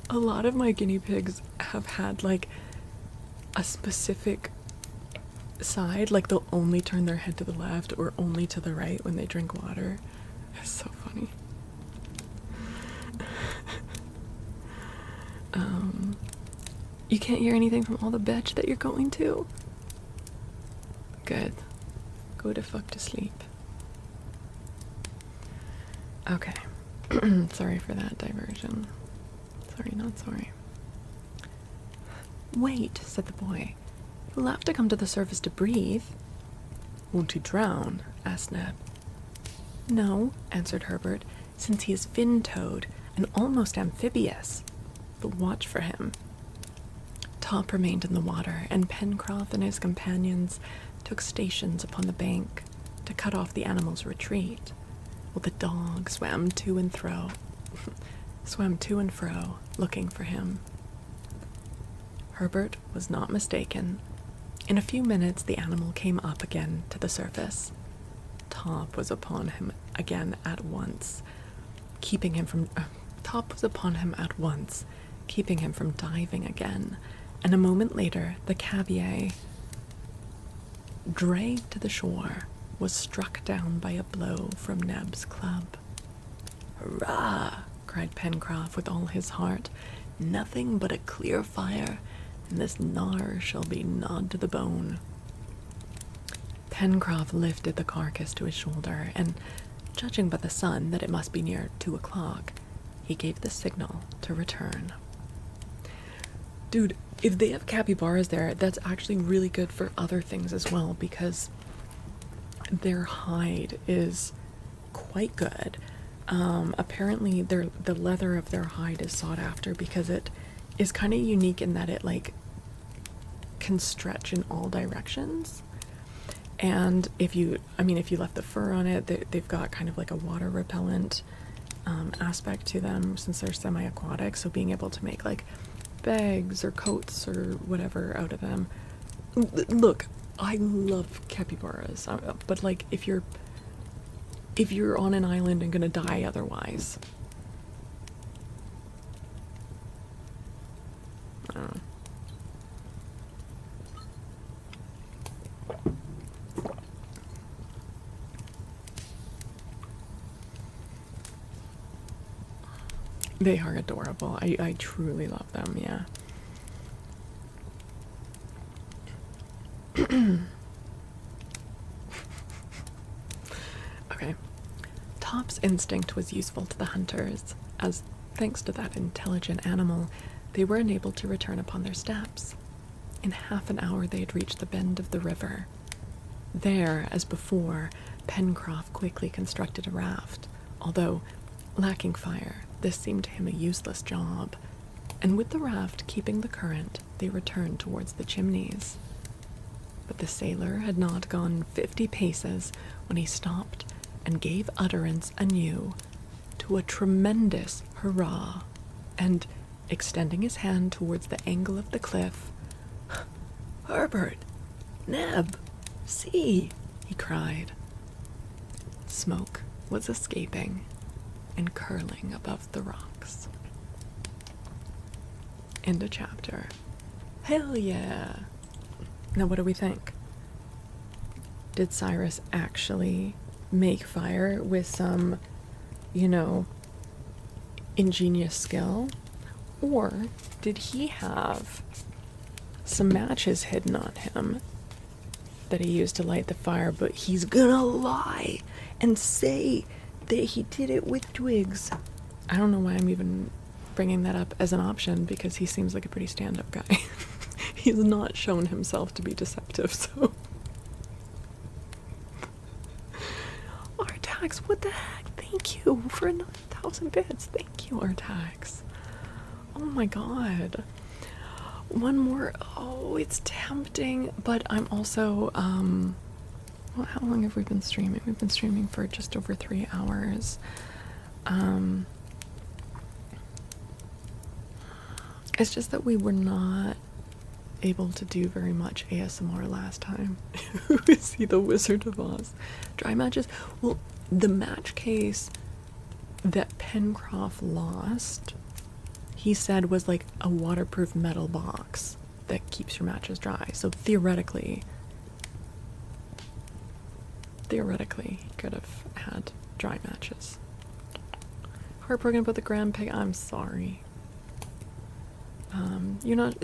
A lot of my guinea pigs have had like a specific side, like they'll only turn their head to the left or only to the right when they drink water. It's so funny. You can't hear anything from all the bitch that you're going to? Good. Go to fuck to sleep. Okay. Sorry for that diversion. sorry, not sorry. Wait, said the boy. He'll have to come to the surface to breathe. Won't he drown? Asked Neb. No, answered Herbert, since he is fin-toed and almost amphibious. But watch for him. Top remained in the water, and Pencroff and his companions took stations upon the bank to cut off the animal's retreat, while the dog swam to and fro, looking for him. Herbert was not mistaken. In a few minutes, the animal came up again to the surface. Top was upon him at once, keeping him from diving again, and a moment later, the cavalier, dragged to the shore, was struck down by a blow from Neb's club. "Hurrah!" cried Pencroff with all his heart. "Nothing but a clear fire, and this gnar shall be gnawed to the bone." Pencroff lifted the carcass to his shoulder, and, judging by the sun that it must be near 2 o'clock, he gave the signal to return. Dude, if they have capybaras there, that's actually really good for other things as well, because their hide is quite good. Apparently the leather of their hide is sought after because it is kind of unique in that it can stretch in all directions. And if you left the fur on it, they've got kind of like a water repellent aspect to them since they're semi-aquatic, so being able to make like bags or coats or whatever out of them. Look, I love capybaras, but like if you're on an island and gonna die otherwise, I don't know. They are adorable. I truly love them, yeah. Okay. Top's instinct was useful to the hunters, as, thanks to that intelligent animal, they were enabled to return upon their steps. In half an hour they had reached the bend of the river. There, as before, Pencroff quickly constructed a raft, although, lacking fire, this seemed to him a useless job, and with the raft keeping the current, they returned towards the chimneys. But the sailor had not gone 50 paces when he stopped and gave utterance anew to a tremendous hurrah, and, extending his hand towards the angle of the cliff, "Herbert! Neb! See!" he cried. Smoke was escaping and curling above the rocks. End of chapter. Hell yeah! Now what do we think? Did Cyrus actually make fire with some, ingenious skill? Or did he have some matches hidden on him that he used to light the fire, but he's gonna lie and say that he did it with twigs? I don't know why I'm even bringing that up as an option, because he seems like a pretty stand-up guy. He's not shown himself to be deceptive, so... Artax, what the heck? Thank you for 9,000 bits. Thank you, Artax. Oh my god. One more. Oh, it's tempting, but I'm also, well, how long have we been streaming? We've been streaming for just over 3 hours. It's just that we were not able to do very much ASMR last time. See the Wizard of Oz. Dry matches. Well, the match case that Pencroff lost, he said was like a waterproof metal box that keeps your matches dry. So theoretically, he could have had dry matches. Heartbroken about the Grand Pig. I'm sorry. You're not.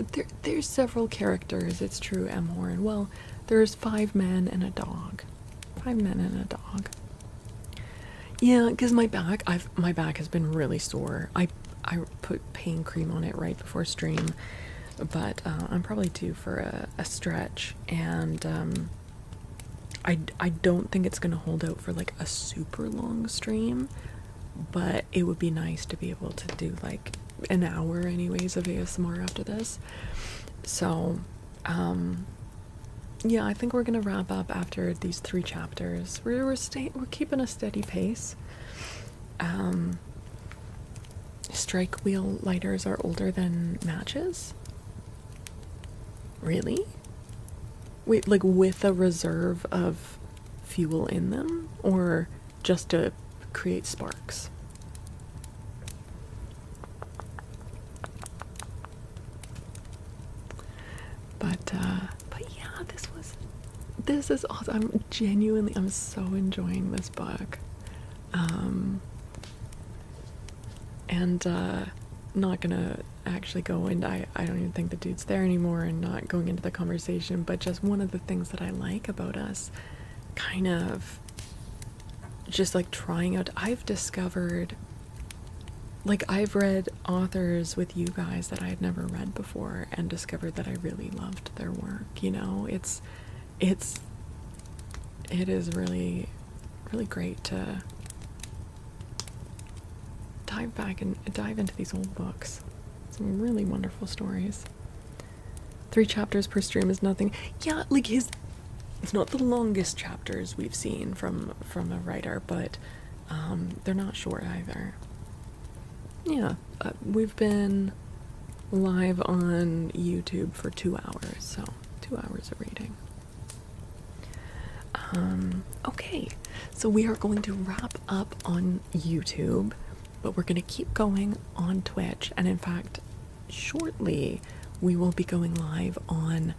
There's several characters. It's true, M. Horn. Well, there's 5 men and a dog. 5 men and a dog. Yeah, because my back has been really sore. I put pain cream on it right before stream, but I'm probably due for a stretch, and I don't think it's gonna hold out for like a super long stream, but it would be nice to be able to do like an hour anyways of ASMR after this. So yeah, I think we're gonna wrap up after these 3 chapters. We're keeping a steady pace. Strike wheel lighters are older than matches? Really? Wait, like with a reserve of fuel in them, or just to create sparks? But yeah, this is awesome. I'm so enjoying this book. And not gonna actually go into, I don't even think the dude's there anymore, and not going into the conversation, but just one of the things that I like about us kind of just like trying out, I've discovered, like, I've read authors with you guys that I had never read before and discovered that I really loved their work, you know? It is really, really great to dive into these old books. Some really wonderful stories. 3 chapters per stream is nothing. Yeah, like it's not the longest chapters we've seen from a writer, but they're not short either. Yeah, we've been live on YouTube for 2 hours, so 2 hours of reading. Okay, so we are going to wrap up on YouTube, but we're going to keep going on Twitch, and in fact, shortly we will be going live on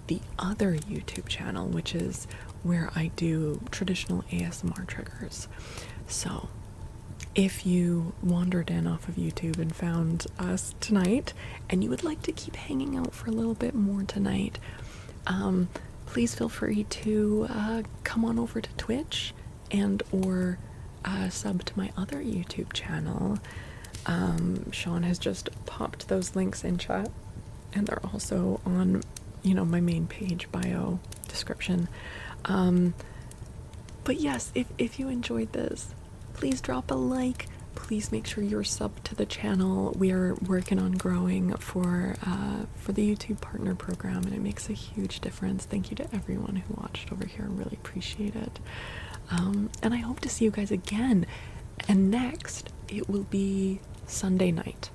the other YouTube channel, which is where I do traditional ASMR triggers. So if you wandered in off of YouTube and found us tonight, and you would like to keep hanging out for a little bit more tonight, please feel free to come on over to Twitch and or sub to my other YouTube channel. Sean has just popped those links in chat, and they're also on, you know, my main page bio description. But yes, if you enjoyed this, please drop a like. Please make sure you're subbed to the channel. We are working on growing for the YouTube partner program, and it makes a huge difference. Thank you to everyone who watched over here. I really appreciate it. And I hope to see you guys again. And next, it will be Sunday night.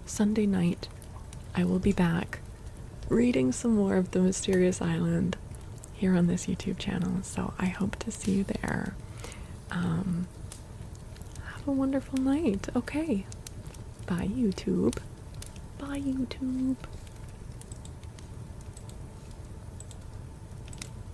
Sunday night, I will be back reading some more of The Mysterious Island here on this YouTube channel. So I hope to see you there. Have a wonderful night. Okay. Bye, YouTube. Bye, YouTube.